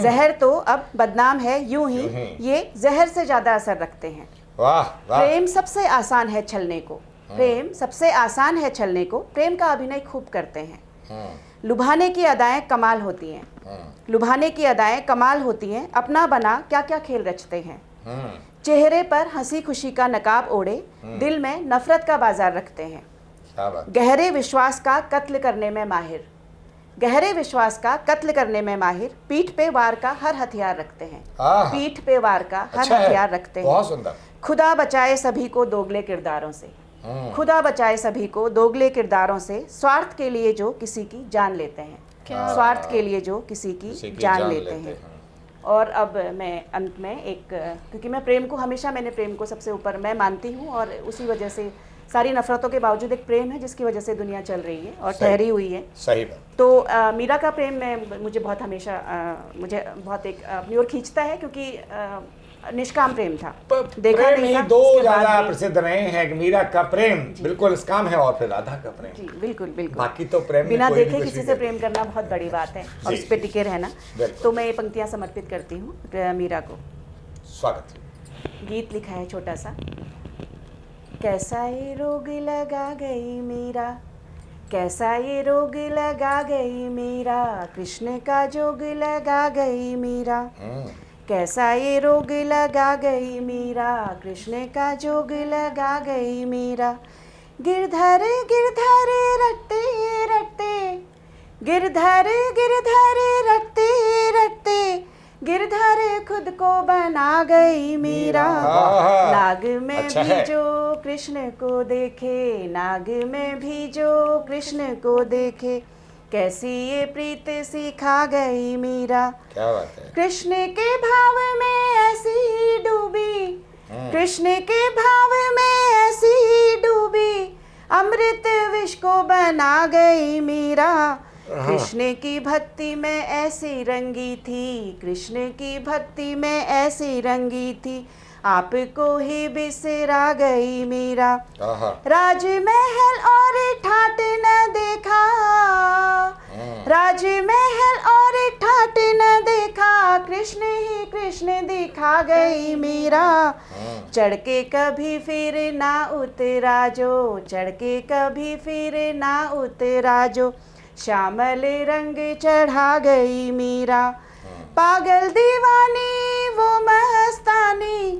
F: जहर तो अब बदनाम है यूं ही, ये जहर से ज्यादा असर रखते हैं।
B: वाह वाह।
F: प्रेम सबसे आसान है छलने को, प्रेम सबसे आसान है छलने को, प्रेम का अभिनय खूब करते हैं। लुभाने की अदाएं कमाल होती हैं, लुभाने की अदाएं कमाल होती हैं, अपना बना क्या क्या खेल रचते हैं। चेहरे पर हंसी खुशी का नकाब ओढ़े, दिल में नफरत का बाजार रखते हैं। गहरे विश्वास का कत्ल करने में माहिर, गहरे विश्वास का कत्ल करने में माहिर, पीठ पे वार का हर हथियार रखते हैं, पीठ पे वार का हर हथियार रखते हैं।
B: बहुत सुंदर।
F: खुदा बचाए सभी को दोगले किरदारों से, खुदा बचाए सभी को दोगले किरदारों से, स्वार्थ के लिए जो किसी की जान लेते हैं, स्वार्थ के लिए जो किसी की जान लेते हैं। और अब मैं अंत में एक, क्योंकि मैं प्रेम को हमेशा, मैंने प्रेम को सबसे ऊपर मैं मानती हूँ, और उसी वजह से सारी नफरतों के बावजूद एक प्रेम है जिसकी वजह से दुनिया चल रही है और ठहरी हुई है।
B: सही बात।
F: तो मीरा का प्रेम मुझे बहुत हमेशा मुझे बहुत एक अपनी ओर खींचता है, क्योंकि निष्काम प्रेम था, देखा
B: प्रेम
F: नहीं
B: ही
F: था।
B: दो
F: उसके
B: ज्यादा
F: बाद भी-
B: प्रसिद्ध रहे हैं कि मीरा का प्रेम बिल्कुल निष्काम है और फिर राधा का प्रेम।
F: जी बिल्कुल बिल्कुल।
B: बाकी तो प्रेम में
F: बिना
B: कोई भी
F: देखे
B: कुछ
F: किसी
B: भी
F: से
B: कर
F: प्रेम करना बहुत बड़ी बात है, और
B: जी।
F: उस पर टिके रहना।
B: बिल्कुल।
F: तो मैं ये पंक्तियाँ समर्पित करती हूँ मीरा को।
B: स्वागत।
F: गीत लिखा है छोटा सा। कैसा ये रोग लगा गई मीरा, कैसा ये रोग लगा गई मीरा, कृष्ण का जोग लगा गई मीरा, कैसा ये रोग लगा गई मीरा, कृष्ण का जोग लगा गई मीरा। गिरधर गिरधर रटते रटते, गिरधर गिरधर रटते रटते, गिरधर खुद को बना गई मीरा। नाग में
B: अच्छा
F: भी
B: है।
F: जो कृष्ण को देखे, नाग में भी जो कृष्ण को देखे, कैसी ये प्रीत सिखा गई मीरा।
B: क्या बात है।
F: कृष्ण के भाव में ऐसी ही डूबी, कृष्ण के भाव में ऐसी ही डूबी, अमृत विष को बना गई मीरा। कृष्ण की भक्ति में ऐसी रंगी थी, कृष्ण की भक्ति में ऐसी रंगी थी, आपको ही बिसरा गई मीरा। राजमहल और ठाट न देखा, राजमहल और ठाट न देखा, कृष्ण ही कृष्ण दिखा गई मीरा। चढ़ के कभी फिर ना उतरा जो, चढ़ के कभी फिर ना उतरा जो, श्यामल रंग चढ़ा गई मीरा। पागल दीवानी वो मस्तानी,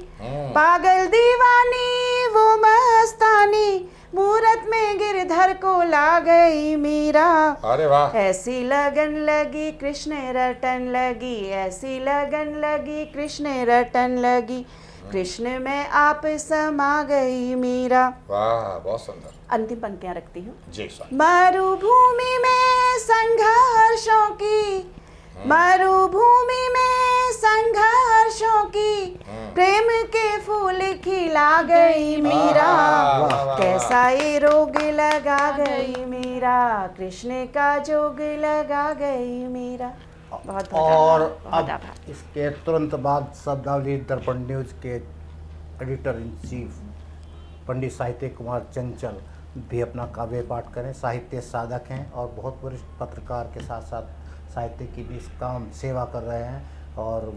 F: पागल दीवानी वो मस्तानी, मूरत में गिरधर को ला गई मीरा।
B: अरे वाह।
F: ऐसी लगन लगी कृष्ण रटन लगी, ऐसी लगन लगी कृष्ण रटन लगी, कृष्ण में आप समा गई मीरा।
B: वाह बहुत सुंदर।
F: अंतिम पंक्तियां रखती हूँ।
B: जी स्वागत।
F: मरुभूमि में संघर्षों की, मरुभूमि में संघर्षों की, प्रेम के फूल खिला गई मीरा। कैसा ये रोग लगा गई मीरा, कृष्ण का जोग लगा गई मीरा। बहुत
C: और
F: बहुत
C: अब
F: आभार।
C: इसके तुरंत बाद शब्दावली दर्पण न्यूज के एडिटर इन चीफ पंडित साहित्य कुमार चंचल भी अपना काव्य पाठ करें। साहित्य साधक हैं और बहुत वरिष्ठ पत्रकार के साथ साथ साहित्य की भी इस काम सेवा कर रहे हैं, और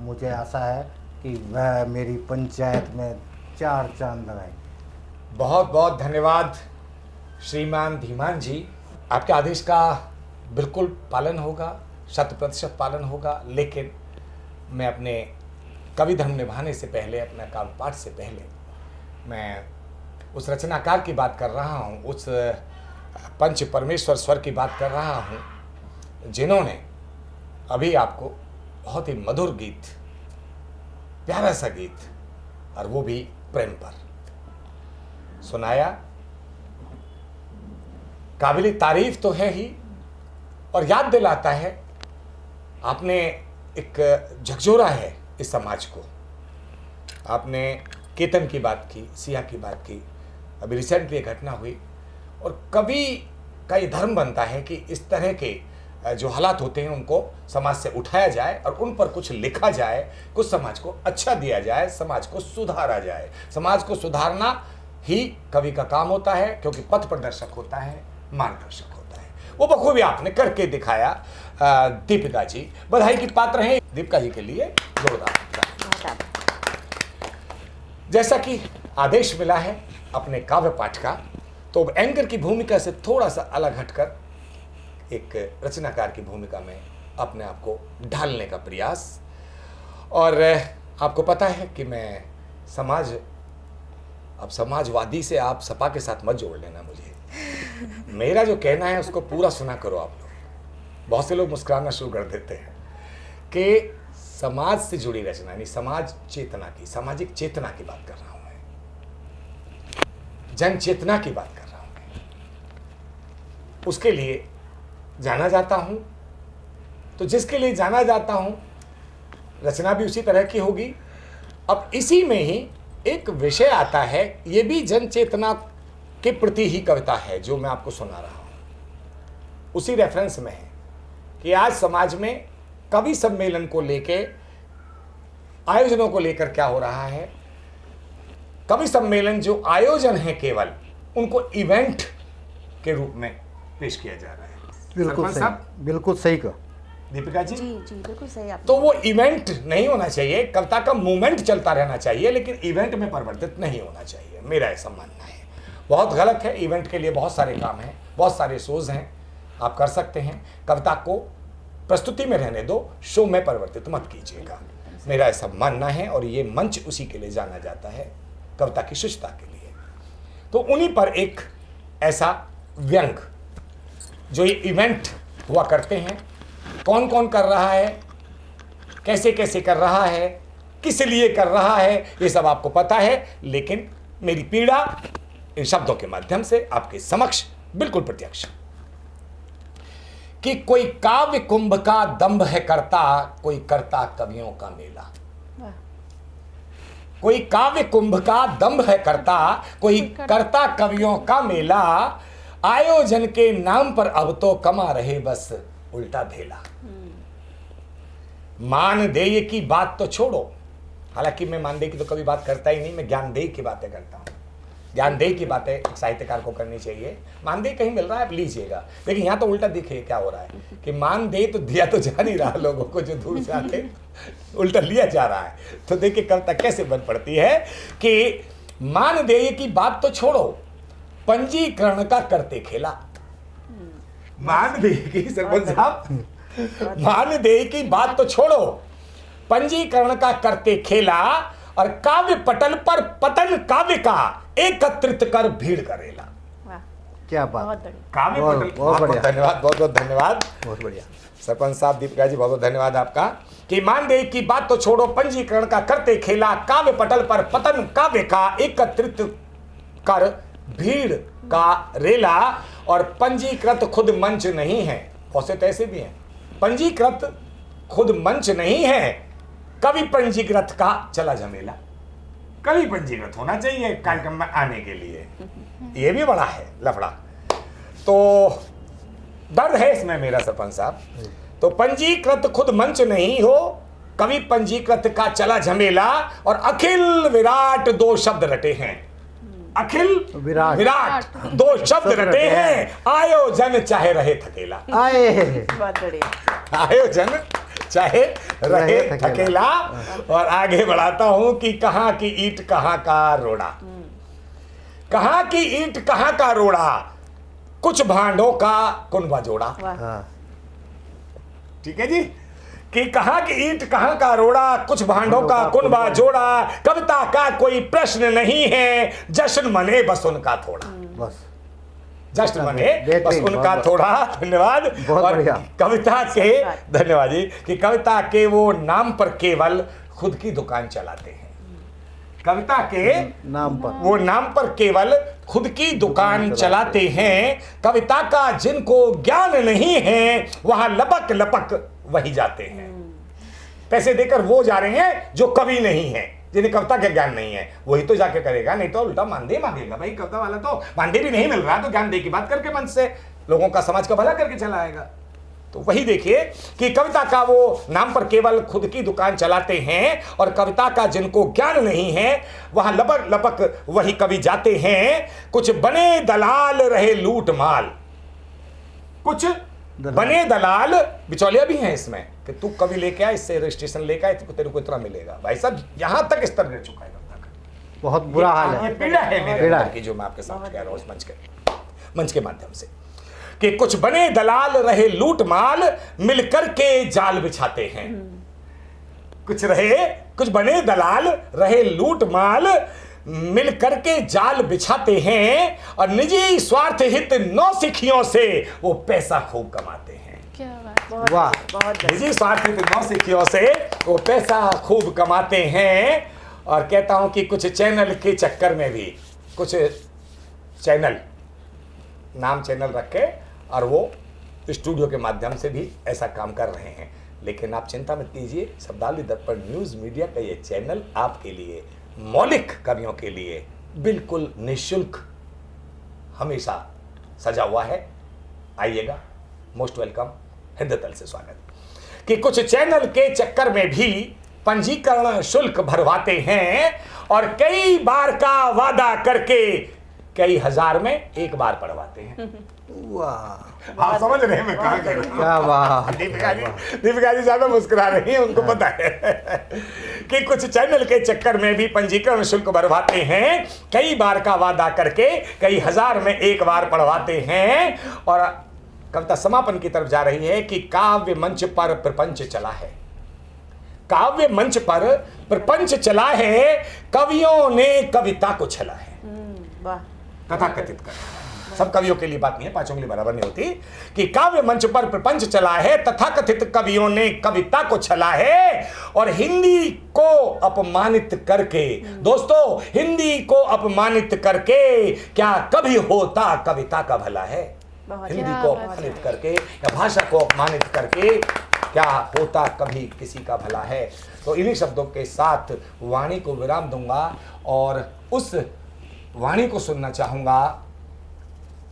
C: मुझे आशा है कि वह मेरी पंचायत में 4 चांद लगाए।
B: बहुत बहुत धन्यवाद श्रीमान धीमान जी। आपके आदेश का बिल्कुल पालन होगा, 100% पालन होगा। लेकिन मैं अपने कवि धर्म निभाने से पहले, अपना काव्य पाठ से पहले, मैं उस रचनाकार की बात कर रहा हूँ, उस पंच परमेश्वर स्वर की बात कर रहा हूँ, जिन्होंने अभी आपको बहुत ही मधुर गीत, प्यारा सा गीत, और वो भी प्रेम पर सुनाया। काबिल तारीफ तो है ही, और याद दिलाता है, आपने एक झकझोरा है इस समाज को। आपने केतन की बात की, सिया की बात की, अभी रिसेंटली एक घटना हुई, और कवि का ये धर्म बनता है कि इस तरह के जो हालात होते हैं उनको समाज से उठाया जाए और उन पर कुछ लिखा जाए, कुछ समाज को अच्छा दिया जाए, समाज को सुधारा जाए। समाज को सुधारना ही कवि का काम होता है, क्योंकि पथ प्रदर्शक होता है, मार्गदर्शक होता है। वो बखूबी आपने करके दिखाया। दीपिका जी बधाई की पात्र हैं। दीपिका जी के लिए जोरदार। जैसा कि आदेश मिला है अपने काव्य पाठ का, तो एंकर की भूमिका से थोड़ा सा अलग हटकर एक रचनाकार की भूमिका में अपने आप को ढालने का प्रयास। और आपको पता है कि मैं अब समाजवादी से आप सपा के साथ मत जोड़ लेना मुझे। मेरा जो कहना है उसको पूरा सुना करो आप लोग। बहुत से लोग मुस्कुराना शुरू कर देते हैं कि समाज से जुड़ी रचना, यानी समाज चेतना की, सामाजिक चेतना की बात कर रहा हूं मैं, जन चेतना की बात कर रहा हूं मैं। उसके लिए जाना जाता हूं, तो जिसके लिए जाना जाता हूं रचना भी उसी तरह की होगी। अब इसी में ही एक विषय आता है, ये भी जन चेतना के प्रति ही कविता है जो मैं आपको सुना रहा हूं। उसी रेफरेंस में है कि आज समाज में कवि सम्मेलन को लेके, आयोजनों को लेकर क्या हो रहा है। कवि सम्मेलन जो आयोजन है केवल, उनको इवेंट के रूप में पेश किया जा रहा है।
C: बिल्कुल
B: सरपंच
C: सही,
B: साहब,
C: बिल्कुल सही कहा
B: दीपिका जी।
F: जी बिल्कुल सही आप।
B: तो वो इवेंट नहीं होना चाहिए, कविता का मूवमेंट चलता रहना चाहिए, लेकिन इवेंट में परिवर्तित नहीं होना चाहिए, मेरा ऐसा मानना है। बहुत गलत है। इवेंट के लिए बहुत सारे काम हैं, बहुत सारे शोज हैं, आप कर सकते हैं। कविता को प्रस्तुति में रहने दो, शो में परिवर्तित मत कीजिएगा, मेरा ऐसा मानना है। और ये मंच उसी के लिए जाना जाता है, कविता की शुद्धता के लिए। तो उन्हीं पर एक ऐसा व्यंग, जो ये इवेंट हुआ करते हैं, कौन कौन कर रहा है, कैसे कैसे कर रहा है, किस लिए कर रहा है, ये सब आपको पता है। लेकिन मेरी पीड़ा इन शब्दों के माध्यम से आपके समक्ष बिल्कुल प्रत्यक्ष, कि कोई काव्य कुंभ का दंभ है करता, कोई करता कवियों का मेला। कोई काव्य कुंभ का दंभ है करता, कोई करता कवियों का मेला। आयोजन के नाम पर अब तो कमा रहे बस उल्टा धेला। मानदेय की बात तो छोड़ो, हालांकि मैं मानदेय की तो कभी बात करता ही नहीं, मैं ज्ञानदेय की बातें करता हूं। ज्ञानदेय की बातें एक साहित्यकार को करनी चाहिए। मानदेय कहीं मिल रहा है, आप लीजिएगा, लेकिन यहां तो उल्टा देखिए क्या हो रहा है कि मानदेय तो दिया तो जा नहीं रहा लोगों को जो दूर से आते, उल्टा लिया जा रहा है। तो देखिए कविता कैसे बन पड़ती है कि मानदेय की बात तो छोड़ो, पंजीकरण का करते खेला। मानदेय की, सरपंच साहब, मानदेय की बात तो छोड़ो, पंजीकरण का करते खेला। और काव्य पटल पर पतन काव्य का एकत्रित कर भीड़ करेला।
C: क्या बात।
F: बहुत बढ़िया।
B: काव्य
C: बहुत-
B: पटल,
C: बहुत बढ़िया।
B: धन्यवाद, बहुत बहुत धन्यवाद
C: बहुत बढ़िया।
B: सरपंच साहब, दीपिका जी, बहुत बहुत धन्यवाद आपका। कि मानदेय की बात तो छोड़ो, पंजीकरण का करते खेला, काव्य पटल पर पतन काव्य का एकत्रित कर भीड़ का रेला। और पंजीकृत खुद मंच नहीं है, औसे तो ऐसे भी हैं, पंजीकृत खुद मंच नहीं है, कवि पंजीकृत का चला झमेला। कवि पंजीकृत होना चाहिए कार्यक्रम में आने के लिए, ये भी बड़ा है लफड़ा। तो दर्द है इसमें मेरा, सरपंच साहब। तो पंजीकृत खुद मंच नहीं हो, कवि पंजीकृत का चला झमेला। और अखिल विराट दो शब्द रटे हैं, अखिल
C: विराट।
B: विराट दो शब्द रटे हैं, आयोजन चाहे रहे थकेला।
C: आए
F: बहुत बढ़िया।
B: आयोजन चाहे रहे थकेला। और आगे बढ़ाता हूं कि कहां की ईंट कहां का रोड़ा, कहां की ईंट कहां का रोड़ा, कुछ भांडों का कुनबा जोड़ा।
F: वाह।
C: हाँ,
B: ठीक है जी, कि कहाँ की ईंट कहाँ का रोड़ा, कुछ भांडों का कुनबा जोड़ा, कविता का कोई प्रश्न नहीं है, जश्न मने बस उनका थोड़ा।
C: बस
B: जश्न मने बस
C: बेहतरीन,
B: उनका
C: बहुत
B: थोड़ा। धन्यवाद।
C: बहुत
B: और
C: बढ़िया।
B: कविता के धन्यवाद जी कि कविता के वो नाम पर केवल खुद की दुकान चलाते हैं। कविता के
C: नाम पर
B: वो नाम पर केवल खुद की दुकान चलाते हैं। कविता का जिनको ज्ञान नहीं है वहां लपक लपक वही जाते हैं। पैसे देकर वो जा रहे हैं जो कवि नहीं है, जिन्हें कविता का ज्ञान नहीं है, वही तो जाके करेगा, नहीं तो उल्टा मानदेय मांगेगा। भाई कविता वाला तो मानदेय भी नहीं मिल रहा, तो ज्ञान दे की बात करके मन से लोगों का, समाज का भला करके चला आएगा। तो वही देखिए कि कविता का वो नाम पर केवल खुद की दुकान चलाते हैं और कविता का जिनको ज्ञान नहीं है वहां लपक लपक वही कवि जाते हैं। कुछ बने दलाल रहे लूट माल, कुछ बने दलाल, बिचौलिया भी हैं इसमें कि तू कवि लेके आ, इससे रजिस्ट्रेशन लेके आ, तेरे को इतना मिलेगा। भाई साहब यहां तक स्तर गिर चुका है कविता का।
C: बहुत बुरा हाल है।
B: ये पीड़ा है मेरे
C: पीड़ा
B: अंदर
C: है।
B: की, जो मैं आपके साथ कह रहा हूं इस मंच के माध्यम से, कि कुछ बने दलाल रहे लूट माल, मिलकर के जाल बिछाते हैं। कुछ बने दलाल रहे लूट माल, मिल करके जाल बिछाते हैं और निजी स्वार्थ हित नौसिखियों से वो पैसा खूब कमाते हैं।
E: क्या बात।
C: वाह
F: बहुत
B: निजी स्वार्थ हित नौसिखियों से वो पैसा खूब कमाते हैं। और कहता हूं कि कुछ चैनल के चक्कर में भी, कुछ चैनल नाम चैनल रख के और वो स्टूडियो के माध्यम से भी ऐसा काम कर रहे हैं। लेकिन आप चिंता मत कीजिए, शब्दावली दर्पण न्यूज़ मीडिया का ये चैनल आपके लिए, मौलिक कवियों के लिए बिल्कुल निःशुल्क हमेशा सजा हुआ है। आइएगा, मोस्ट वेलकम, हृदय तल से स्वागत। कि कुछ चैनल के चक्कर में भी पंजीकरण शुल्क भरवाते हैं और कई बार का वादा करके कई हजार में एक बार पढ़वाते हैं।
C: वाह
B: आप समझ रहे हैं मैं कहाँ कह रहा हूँ?
C: क्या वाह।
B: दीपिका जी ज्यादा मुस्कुरा रही हैं, उनको पता है कि कुछ चैनल के चक्कर में भी पंजीकरण शुल्क भरवाते हैं, कई बार का वादा करके कई हजार में एक बार पढ़वाते हैं। और कविता समापन की तरफ जा रही है कि काव्य मंच पर प्रपंच चला है, काव्य मंच पर प्रपंच चला है, कवियों ने कविता को छला है।
F: वाह।
B: कथा कथित कर, सब कवियों के लिए बात नहीं है, पांचों के लिए बराबर नहीं होती। कि काव्य मंच पर प्रपंच चला है, तथाकथित कवियों ने कविता को छला है और हिंदी को अपमानित करके, दोस्तों हिंदी को अपमानित करके क्या कभी होता कविता का भला है? हिंदी को अपमानित करके या भाषा को अपमानित करके क्या होता कभी किसी का भला है? तो इन्हीं शब्दों के साथ वाणी को विराम दूंगा और उस वाणी को सुनना चाहूंगा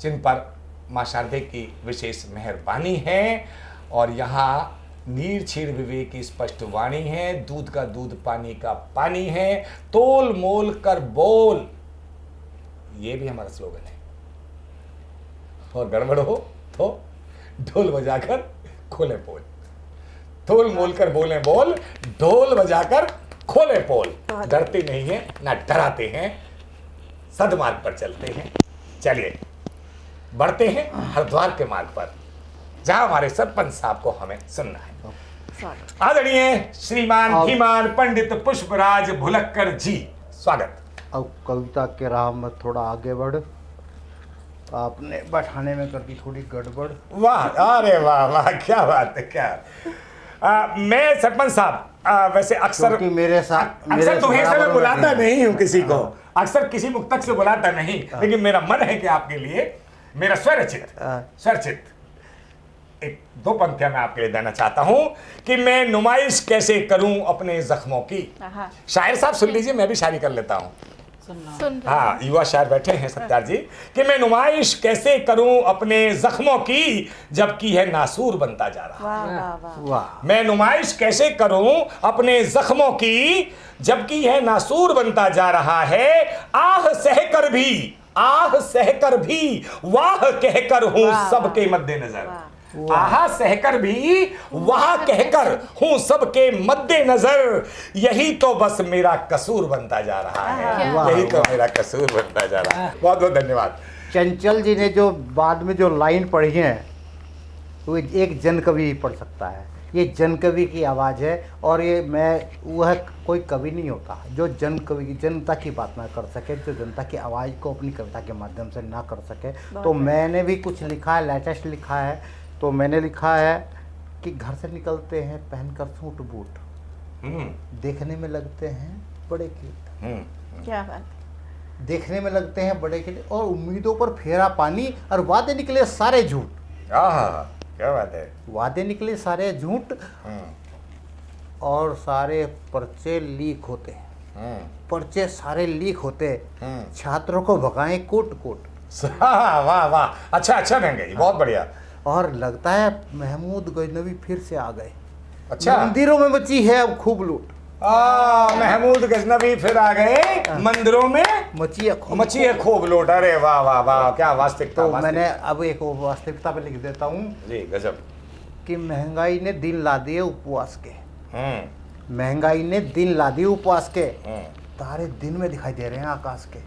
B: जिन पर मां शारदे की विशेष मेहरबानी है। और यहाँ नीर छीर विवेक की स्पष्ट वाणी है, दूध का दूध पानी का पानी है, तोल मोल कर बोल, ये भी हमारा स्लोगन है। और गड़बड़ हो तो ढोल बजाकर खोले पोल, तोल मोल कर बोले बोल, ढोल बजाकर खोले पोल। डरते नहीं है ना डराते हैं, सदमार्ग पर चलते हैं। चलिए बढ़ते हैं हरिद्वार के मार्ग पर, जहां हमारे सरपंच साहब को हमें सुनना है। आदरणीय श्रीमान धीमान पंडित पुष्पराज भुलक्कर जी, स्वागत।
C: अब कविता के राह में थोड़ा आगे बढ़, आपने बैठाने में कर दी थोड़ी गड़बड़।
B: वाह, अरे वाह वाह, क्या बात है, क्या मैं सरपंच साहब वैसे अक्सर
C: क्योंकि मेरे साथ
B: अक्सर तुम्हें से मैं बुलाता
C: बराबर
B: नहीं हूँ किसी को, अक्सर किसी मुक्तक से बुलाता नहीं, लेकिन मेरा मन है कि आपके लिए मेरा स्वरचित एक दो पंक्तियां मैं आपके लिए देना चाहता हूं कि मैं नुमाइश कैसे करूं अपने जख्मों की। शायर साहब सुन लीजिए, मैं भी शायरी कर लेता हूं।
E: सुन रहे
B: हाँ, युवा शायर बैठे हैं सत्यार जी, कि मैं नुमाइश कैसे करूं अपने जख्मों की जबकि है नासूर बनता जा रहा है।
F: वाह वाह वाह।
C: वाह।
B: मैं नुमाइश कैसे करूं अपने जख्मों की जबकि है नासूर बनता जा रहा है। आह सहकर भी वाह कहकर हूं सबके मद्देनजर। आहा सहकर भी वाह कहकर हूं सबके मद्देनजर। यही तो बस मेरा कसूर बनता जा रहा है,
C: वाह,
B: यही तो
C: वाह।
B: मेरा कसूर बनता जा रहा है। बहुत बहुत धन्यवाद।
C: चंचल जी ने जो बाद में जो लाइन पढ़ी है वो एक जन कवि पढ़ सकता है। ये जन कवि की आवाज़ है। और ये मैं वह कोई कवि नहीं होता जो जन कवि की जनता की बात ना कर सके, जो जनता की आवाज़ को अपनी कविता के माध्यम से ना कर सके। तो मैंने भी कुछ लिखा है, लेटेस्ट लिखा है। तो मैंने लिखा है कि घर से निकलते हैं पहनकर सूट बूट, देखने में लगते हैं बड़े क्यूट,
F: क्या बात,
C: देखने में लगते हैं बड़े क्यूट, और उम्मीदों पर फेरा पानी, और वादे निकले सारे झूठ।
B: क्या बात है।
C: वादे निकले सारे झूठ, और सारे पर्चे लीक होते, पर्चे सारे लीक होते, छात्रों को भगाएं कोट कोट।
B: वाह वाह, अच्छा महंगाई, बहुत बढ़िया।
C: और लगता है महमूद गजनवी फिर से आ गए।
B: अच्छा,
C: मंदिरों में मची है अब खूब लूट,
B: महमूद गजनवी फिर आ गए, मंदिरों में मची है खूब लूट। अरे वाह वाह वाह, क्या वास्तविकता।
C: तो मैंने अब एक वास्तविकता पे लिख देता हूँ
B: जी, गजब।
C: कि महंगाई ने दिन ला दिए उपवास के, महंगाई ने दिन ला दिए उपवास के, तारे दिन में दिखाई दे रहे हैं आकाश के,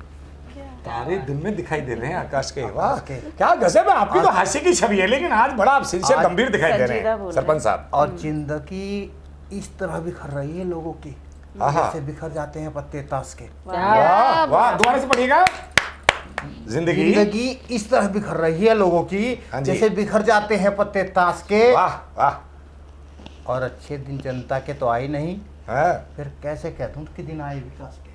B: तारे दिन में दिखाई दे रहे हैं आकाश के। वाह, क्या गजब है। आपकी तो हास्य की छवि है, लेकिन आज बड़ा आप सिंसियर गंभीर दिखाई दे रहे हैं सरपंच साहब।
C: और जिंदगी इस तरह बिखर रही है लोगों की, जैसे बिखर जाते हैं पत्ते ताश के।
B: वाह वाह, दोबारा से पढ़िएगा।
C: जिंदगी इस तरह बिखर रही है लोगों की, जैसे बिखर जाते हैं पत्ते ताश के।
B: वाह वाह।
C: और अच्छे दिन जनता के तो आए नहीं, फिर कैसे कहता हूँ कि दिन आए विकास के।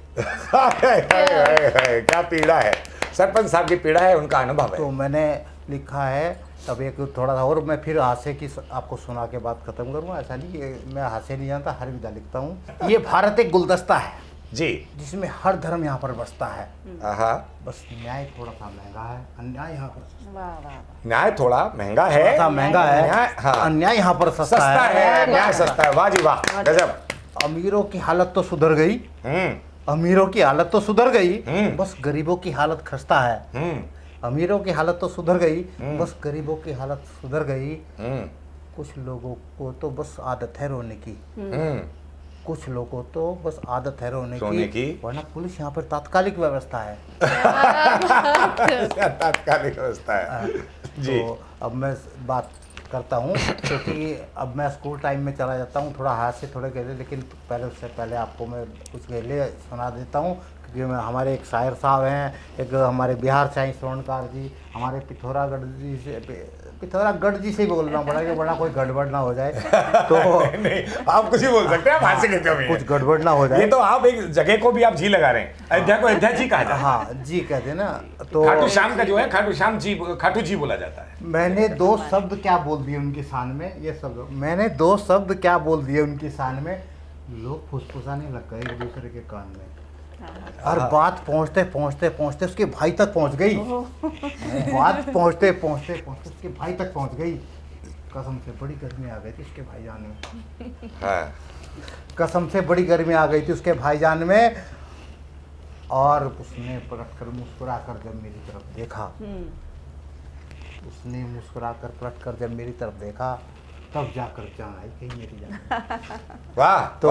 B: क्या पीड़ा है सरपंच साहब की, पीड़ा है, उनका अनुभव है।
C: तो मैंने लिखा है, तब एक थोड़ा सा और मैं फिर हास्य की आपको सुना के बात खत्म करूँगा। ऐसा नहीं, मैं हास्य नहीं जानता, हर विधा लिखता हूँ। ये भारत एक गुलदस्ता है
B: जी,
C: जिसमें हर धर्म यहाँ पर बसता है। बस न्याय थोड़ा सा महंगा है, अन्याय यहाँ पर
B: न्याय थोड़ा महंगा है,
C: महंगा है, अन्याय यहाँ पर सस्ता है,
B: न्याय सस्ता है। वाह जी वाह, गजब।
C: अमीरों की हालत तो सुधर गई, अमीरों की हालत तो सुधर गई, बस गरीबों की हालत खस्ता है। अमीरों की हालत तो सुधर गई, बस गरीबों की हालत सुधर गई। कुछ लोगों को तो बस आदत है रोने की, कुछ लोगों तो बस आदत है रोने की, वरना पुलिस यहाँ पर तात्कालिक व्यवस्था है।
B: तात्कालिक व्यवस्था है जी।
C: तो अब मैं बात करता हूँ, क्योंकि अब मैं स्कूल टाइम में चला जाता हूँ, थोड़ा हाथ से थोड़े गहले, लेकिन पहले उससे पहले आपको मैं कुछ गहले सुना देता हूँ। क्योंकि मैं, हमारे एक शायर साहब हैं, एक हमारे बिहार से स्वर्णकार जी, हमारे पिथौरागढ़ जी से ही बोलना पड़ेगा, बड़ा कोई गड़बड़ ना हो जाए। तो
B: नहीं, आप कुछ ही बोल सकते हैं, आप हाथ से कहते हो,
C: कुछ गड़बड़ ना हो जाए।
B: ये तो आप एक जगह को भी आप जी लगा रहे हैं। अयोध्या को अयोध्या जी कहा जाता है।
C: हाँ जी कहते हैं ना। तो
B: खाटू श्याम का जो है खाटू श्याम जी, खाटू जी बोला जाता है।
C: मैंने दो शब्द क्या बोल दिए उनकी शान में, ये सब मैंने दो शब्द क्या बोल दिए उनकी शान में, लोग फुसफुसाने लग गए एक दूसरे के कान में। और बात पहुंचते पहुंचते पहुंचते उसके भाई तक पहुंच गई, बात पहुंचते पहुंचते पहुंचते उसके भाई तक पहुंच गई। कसम से बड़ी गर्मी आ गई थी उसके भाईजान में, कसम से बड़ी गर्मी आ गई थी उसके भाईजान में। और उसने पलट कर मुस्कुरा कर जब मेरी तरफ देखा, उसने मुस्कुरा कर पलट कर जब मेरी तरफ देखा, तब जाकर जान आई कहीं मेरी जान।
B: वाह।
C: तो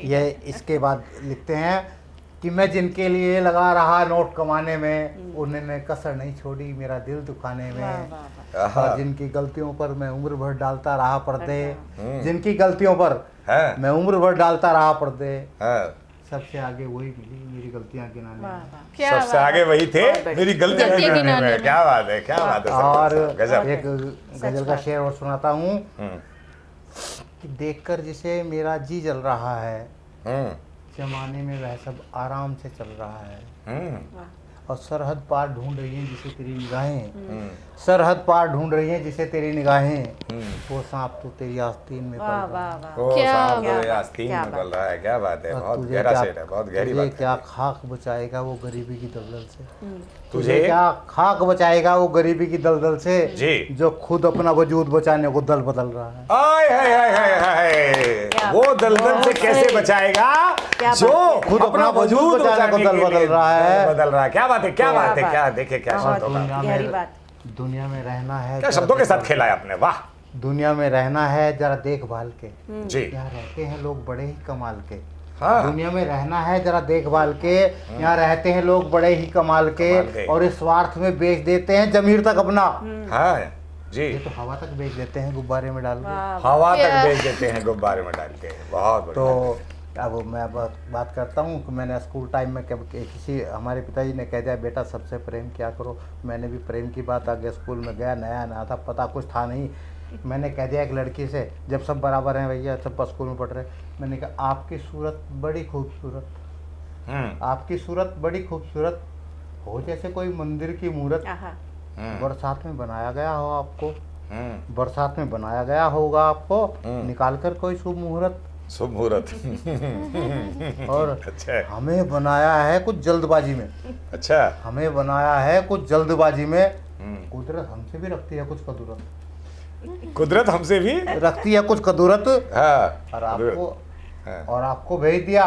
C: ये इसके बाद लिखते हैं कि मैं जिनके लिए लगा रहा नोट कमाने में, उन्होंने कसर नहीं छोड़ी मेरा दिल दुखाने में। और जिनकी गलतियों पर मैं उम्र भर डालता रहा पर्दे, जिनकी गलतियों पर मैं उम्र भर डालता रहा पर्दे, सबसे आगे वही मिली मेरी गलतियां गिनाने में।
B: सबसे आगे वही थे मेरी गलतियां गिनाने में। क्या बात है, क्या बात है।
C: और
B: गजब।
C: एक गजल का शेर और सुनाता हूँ कि देखकर जिसे मेरा जी जल रहा है, जमाने में वह सब आराम से चल रहा है। और सरहद पार ढूंढ रही हैं जिसे तेरी निगाहें, सरहद पार ढूंढ रही हैं जिसे तेरी निगाहें, वो सांप तो तेरी आस्तीन में पल रहा है।
B: वो सांप तेरी आस्तीन में पल रहा है। क्या बात है, बहुत गहरा शेर है, बहुत गहरी बात है।
C: क्या खाक बचाएगा वो गरीबी की दलदल से,
B: तुझे
C: क्या खाक बचाएगा वो गरीबी की दलदल से,
B: जी,
C: जो खुद अपना वजूद बचाने को दल बदल रहा है।
B: आय हाय हाय हाय हाय, वो दलदल से कैसे बचाएगा जो खुद अपना वजूद बचाने को दल बदल रहा है, बदल रहा है। क्या बात है, क्या बात है, क्या देखे क्या शब्दों का।
C: दुनिया में रहना है,
B: क्या शब्दों के साथ खेला है आपने, वाह।
C: दुनिया में रहना है जरा देखभाल के,
B: जी,
C: यहाँ रहते हैं लोग बड़े ही कमाल के।
B: हाँ।
C: दुनिया में रहना है जरा देखभाल के, यहाँ रहते हैं लोग बड़े ही कमाल के, और इस स्वार्थ में बेच देते हैं जमीर तक अपना।
B: हाँ। जी।
C: ये तो हवा तक बेच देते हैं गुब्बारे में डाल के।
B: हवा तक
E: Yeah.
B: भेज देते हैं गुब्बारे में डाल के। बहुत बढ़िया।
C: तो अब मैं बात करता हूँ कि मैंने स्कूल टाइम में किसी हमारे पिताजी ने कह दिया बेटा सबसे प्रेम क्या करो। मैंने भी प्रेम की बात आगे स्कूल में गया, नया नया था, पता कुछ था नहीं। मैंने कह दिया एक लड़की से, जब सब बराबर हैं भैया, सब स्कूल में पढ़ रहे, मैंने कहा आपकी सूरत बड़ी खूबसूरत, आपकी सूरत बड़ी खूबसूरत हो जैसे कोई मंदिर की मूरत, बरसात में बनाया गया हो आपको, बरसात में बनाया गया होगा आपको, निकाल कर कोई शुभ मुहूर्त।
B: शुभ मुहूर्त।
C: और
B: अच्छा।
C: हमें बनाया है कुछ जल्दबाजी में,
B: अच्छा।
C: हमें बनाया है कुछ जल्दबाजी में। कुदरत हमसे भी रखती है कुछ कदूरत,
B: कुदरत हमसे भी
C: रखती है कुछ कदूरत।
B: हाँ।
C: और आपको भेज दिया,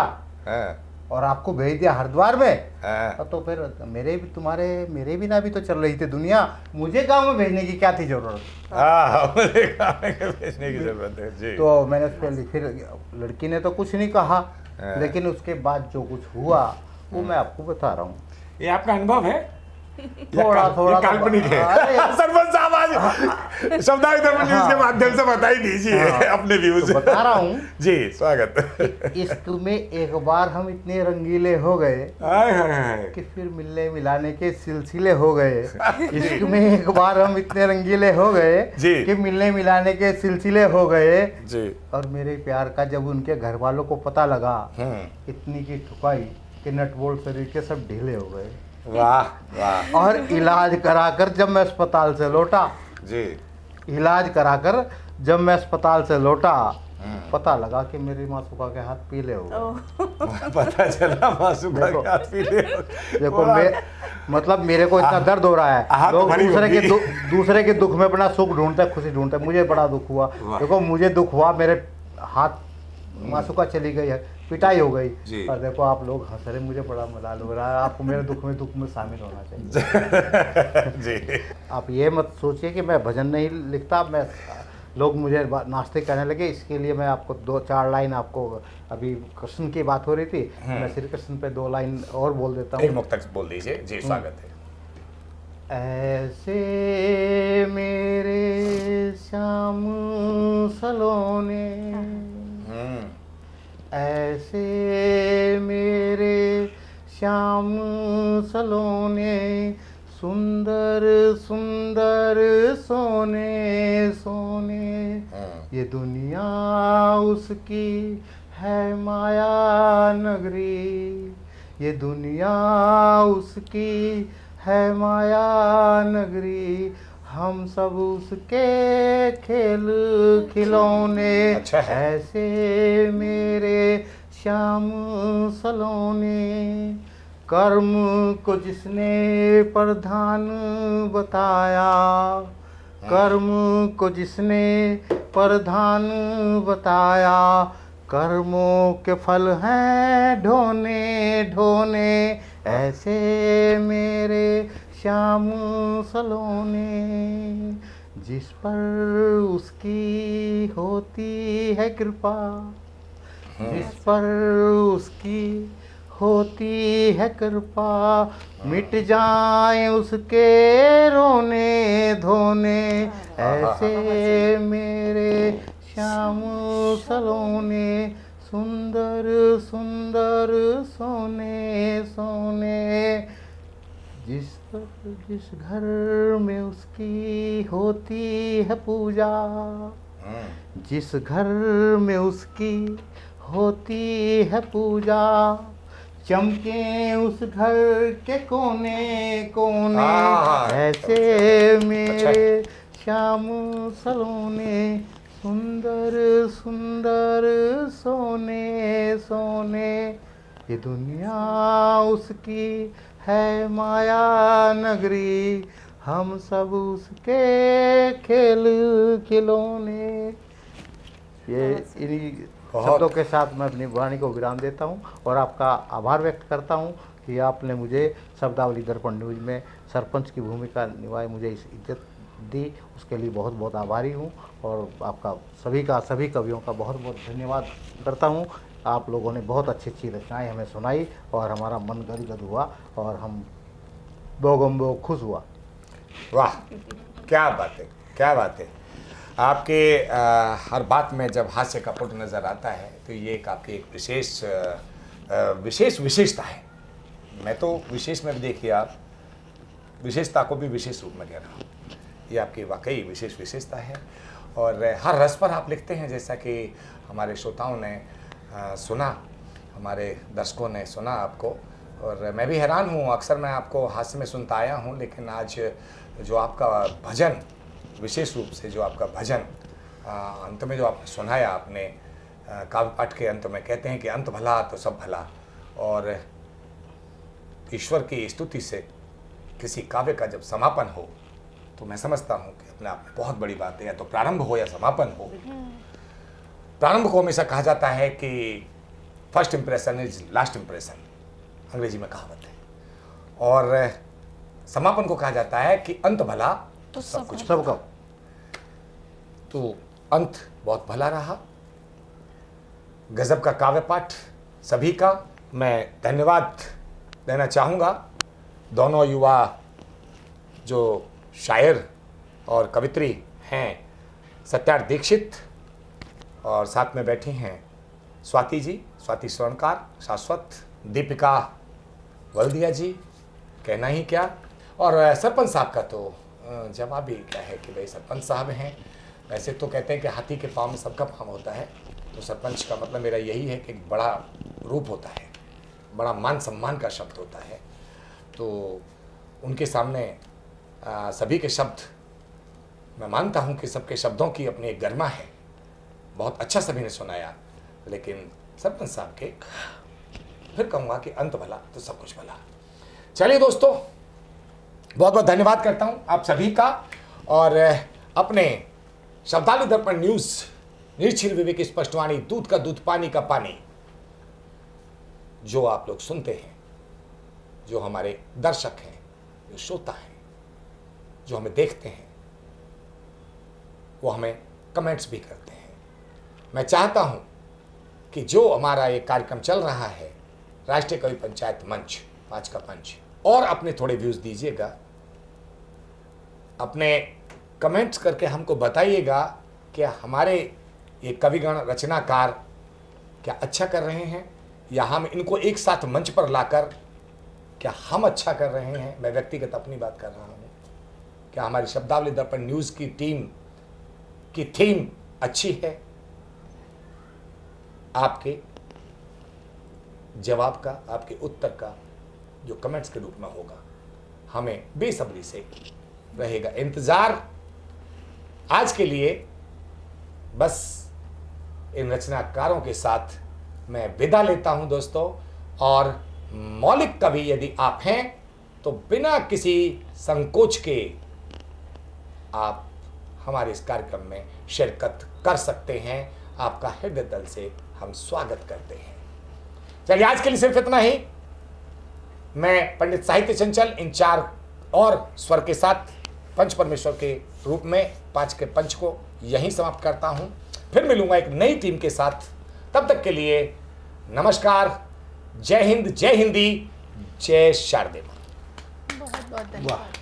B: हाँ।
C: और आपको भेज दिया हरिद्वार में।
B: हाँ।
C: तो फिर मेरे बिना भी तो चल रही थी दुनिया, मुझे गांव में भेजने की क्या थी जरूरत।
B: हाँ, मुझे गाने के भेजने की जरूरत है जी।
C: तो मैंने उस पर फिर लड़की ने तो कुछ नहीं कहा, लेकिन उसके बाद जो कुछ हुआ वो मैं आपको बता रहा हूँ।
B: ये आपका अनुभव है?
C: थोड़ा
B: ये काल्पनिक है।
C: अरे,
B: सरपंच साहब आज शब्दावली दर्पण न्यूज़ के माध्यम से बता ही दीजिए अपने व्यूज।
C: तो बता रहा हूँ
B: जी, स्वागत।
C: इश्क में एक बार हम इतने रंगीले हो गए
B: हाय हाय हाय।
C: कि फिर मिलने मिलाने के सिलसिले हो गए। इश्क में एक बार हम इतने रंगीले हो गए
B: जी।
C: कि मिलने मिलाने के सिलसिले हो गए।
B: जी।
C: और मेरे प्यार का जब उनके घर वालों को पता लगा, इतनी की ठुकाई कि नट बोल्ट शरीर के सब ढीले हो गए।
B: वाह वाह।
C: और इलाज कराकर जब मैं अस्पताल से लौटा,
B: जी।
C: इलाज कराकर जब मैं अस्पताल से लौटा, पता लगा कि मेरी मासूका के हाथ पीले हो गए।
B: पता चला मासूका
C: देखो।
B: के हाथ पीले।
C: देखो मतलब मेरे को इतना दर्द हो रहा है,
B: हाथ
C: लोग
B: भरी होगी।
C: दूसरे के दुख में अपना सुख ढूंढते हैं, खुशी ढूंढते हैं। मुझे बड़ा दुख हुआ।
B: वाह।
C: देखो मुझे दुख हुआ, मेरे हाथ मासूका चली गई है, पिटाई हो गई।
B: जी।
C: और देखो आप लोग हंस रहे, मुझे बड़ा मलाल हो रहा है। आपको मेरे दुख में शामिल होना चाहिए।
B: जी।
C: आप ये मत सोचिए कि मैं भजन नहीं लिखता। मैं लोग मुझे नास्तिक कहने लगे, इसके लिए मैं आपको 2-4 लाइन, आपको अभी कृष्ण की बात हो रही थी, मैं श्री कृष्ण पे 2 लाइन और बोल देता
B: एक
C: हूँ।
B: मुक्तक बोल दीजिए जी, स्वागत है।
C: ऐसे मेरे श्याम सलोने, ऐसे मेरे श्याम सलोने, सुंदर सुंदर सोने सोने, ये दुनिया उसकी है माया नगरी, ये दुनिया उसकी है माया नगरी, हम सब उसके खेल खिलौने।
B: अच्छा है।
C: ऐसे मेरे श्याम सलोने, कर्म को जिसने प्रधान बताया, कर्म को जिसने प्रधान बताया, कर्मों के फल हैं ढोने ढोने, ऐसे मेरे श्याम सलोने, जिस पर उसकी होती है कृपा, जिस पर उसकी होती है कृपा, मिट जाए उसके रोने धोने, ऐसे मेरे श्याम सलोने, सुंदर सुंदर सोने सोने, जिस घर में उसकी होती है पूजा, जिस घर में उसकी होती है पूजा, चमके उस घर के कोने कोने, ऐसे मेरे श्याम सलोने, सुंदर सुंदर सोने सोने, ये दुनिया उसकी है माया नगरी, हम सब उसके खेल खिलौने। ये इन्हीं शब्दों के साथ मैं अपनी वाणी को विराम देता हूँ और आपका आभार व्यक्त करता हूँ कि आपने मुझे शब्दावली दर्पण न्यूज़ में सरपंच की भूमिका निभाई, मुझे इस इज्जत दी, उसके लिए बहुत बहुत आभारी हूँ। और आपका सभी कवियों का बहुत बहुत धन्यवाद करता हूँ। आप लोगों ने बहुत अच्छी अच्छी रचनाएं हमें सुनाई और हमारा मन गदगद हुआ और हम बोगम खुश हुआ।
B: वाह, क्या बात है। क्या बात है। आपके हर बात में जब हास्य का पुट नज़र आता है तो ये एक आपकी एक विशेषता है। मैं तो विशेष में भी देखिए, आप विशेषता को भी विशेष रूप में कह रहा हूँ। ये आपकी वाकई विशेषता है और हर रस पर आप लिखते हैं, जैसा कि हमारे श्रोताओं ने सुना, हमारे दर्शकों ने सुना आपको। और मैं भी हैरान हूँ, अक्सर मैं आपको हास्य में सुनता आया हूँ, लेकिन आज जो आपका भजन, विशेष रूप से जो आपका भजन अंत में जो आपने सुनाया, आपने काव्य पाठ के अंत में कहते हैं कि अंत भला तो सब भला, और ईश्वर की स्तुति से किसी काव्य का जब समापन हो तो मैं समझता हूँ कि अपने आप में बहुत बड़ी बात है। या तो प्रारंभ हो या समापन हो। प्रारंभ को हमेशा कहा जाता है कि first impression is last impression, अंग्रेजी में कहावत है, और समापन को कहा जाता है कि अंत भला तो सब कुछ
C: सबका।
B: तो अंत बहुत भला रहा। गजब का काव्य पाठ सभी का। मैं धन्यवाद देना चाहूँगा दोनों युवा जो शायर और कवित्री हैं, सत्यार दीक्षित और साथ में बैठी हैं स्वाति जी, स्वाति स्वर्णकार, शाश्वत, दीपिका वल्दिया जी, कहना ही क्या। और सरपंच साहब का तो जवाब ही क्या है कि भाई सरपंच साहब हैं। वैसे तो कहते हैं कि हाथी के पाँव में सबका पाँव होता है, तो सरपंच का मतलब मेरा यही है कि एक बड़ा रूप होता है, बड़ा मान सम्मान का शब्द होता है। तो उनके सामने सभी के शब्द, मैं मानता हूं कि सबके शब्दों की अपनी एक गरिमा है। बहुत अच्छा सभी ने सुनाया, लेकिन सरपंच साहब के फिर कहूँगा कि अंत भला तो सब कुछ भला। चलिए दोस्तों, बहुत बहुत धन्यवाद करता हूं आप सभी का। और अपने शब्दावली दर्पण न्यूज़, निर्छील विवेक स्पष्टवाणी, दूध का दूध पानी का पानी, जो आप लोग सुनते हैं, जो हमारे दर्शक हैं, जो श्रोता हैं, जो हमें देखते हैं, वो हमें कमेंट्स भी करते हैं। मैं चाहता हूं कि जो हमारा ये कार्यक्रम चल रहा है, राष्ट्रीय कवि पंचायत मंच, 5 का पंच, और अपने थोड़े व्यूज़ दीजिएगा, अपने कमेंट्स करके हमको बताइएगा कि हमारे ये कविगण रचनाकार क्या अच्छा कर रहे हैं, या हम इनको एक साथ मंच पर लाकर क्या हम अच्छा कर रहे हैं। मैं व्यक्तिगत अपनी बात कर रहा हूँ। क्या हमारी शब्दावली दर्पण न्यूज़ की टीम की थीम अच्छी है? आपके जवाब का, आपके उत्तर का जो कमेंट्स के रूप में होगा, हमें बेसब्री से रहेगा इंतज़ार। आज के लिए बस इन रचनाकारों के साथ मैं विदा लेता हूं दोस्तों। और मौलिक कवि यदि आप हैं तो बिना किसी संकोच के आप हमारे इस कार्यक्रम में शिरकत कर सकते हैं। आपका हृदय तल से हम स्वागत करते हैं। चलिए, आज के लिए सिर्फ इतना ही। मैं पंडित साहित्य चंचल इन 4 और स्वर के साथ पंच परमेश्वर के रूप में 5 के पंच को यहीं समाप्त करता हूं। फिर मिलूंगा एक नई टीम के साथ। तब तक के लिए नमस्कार, जय हिंद, जय हिंदी, जय शारदे मां।
E: बहुत बहुत धन्यवाद।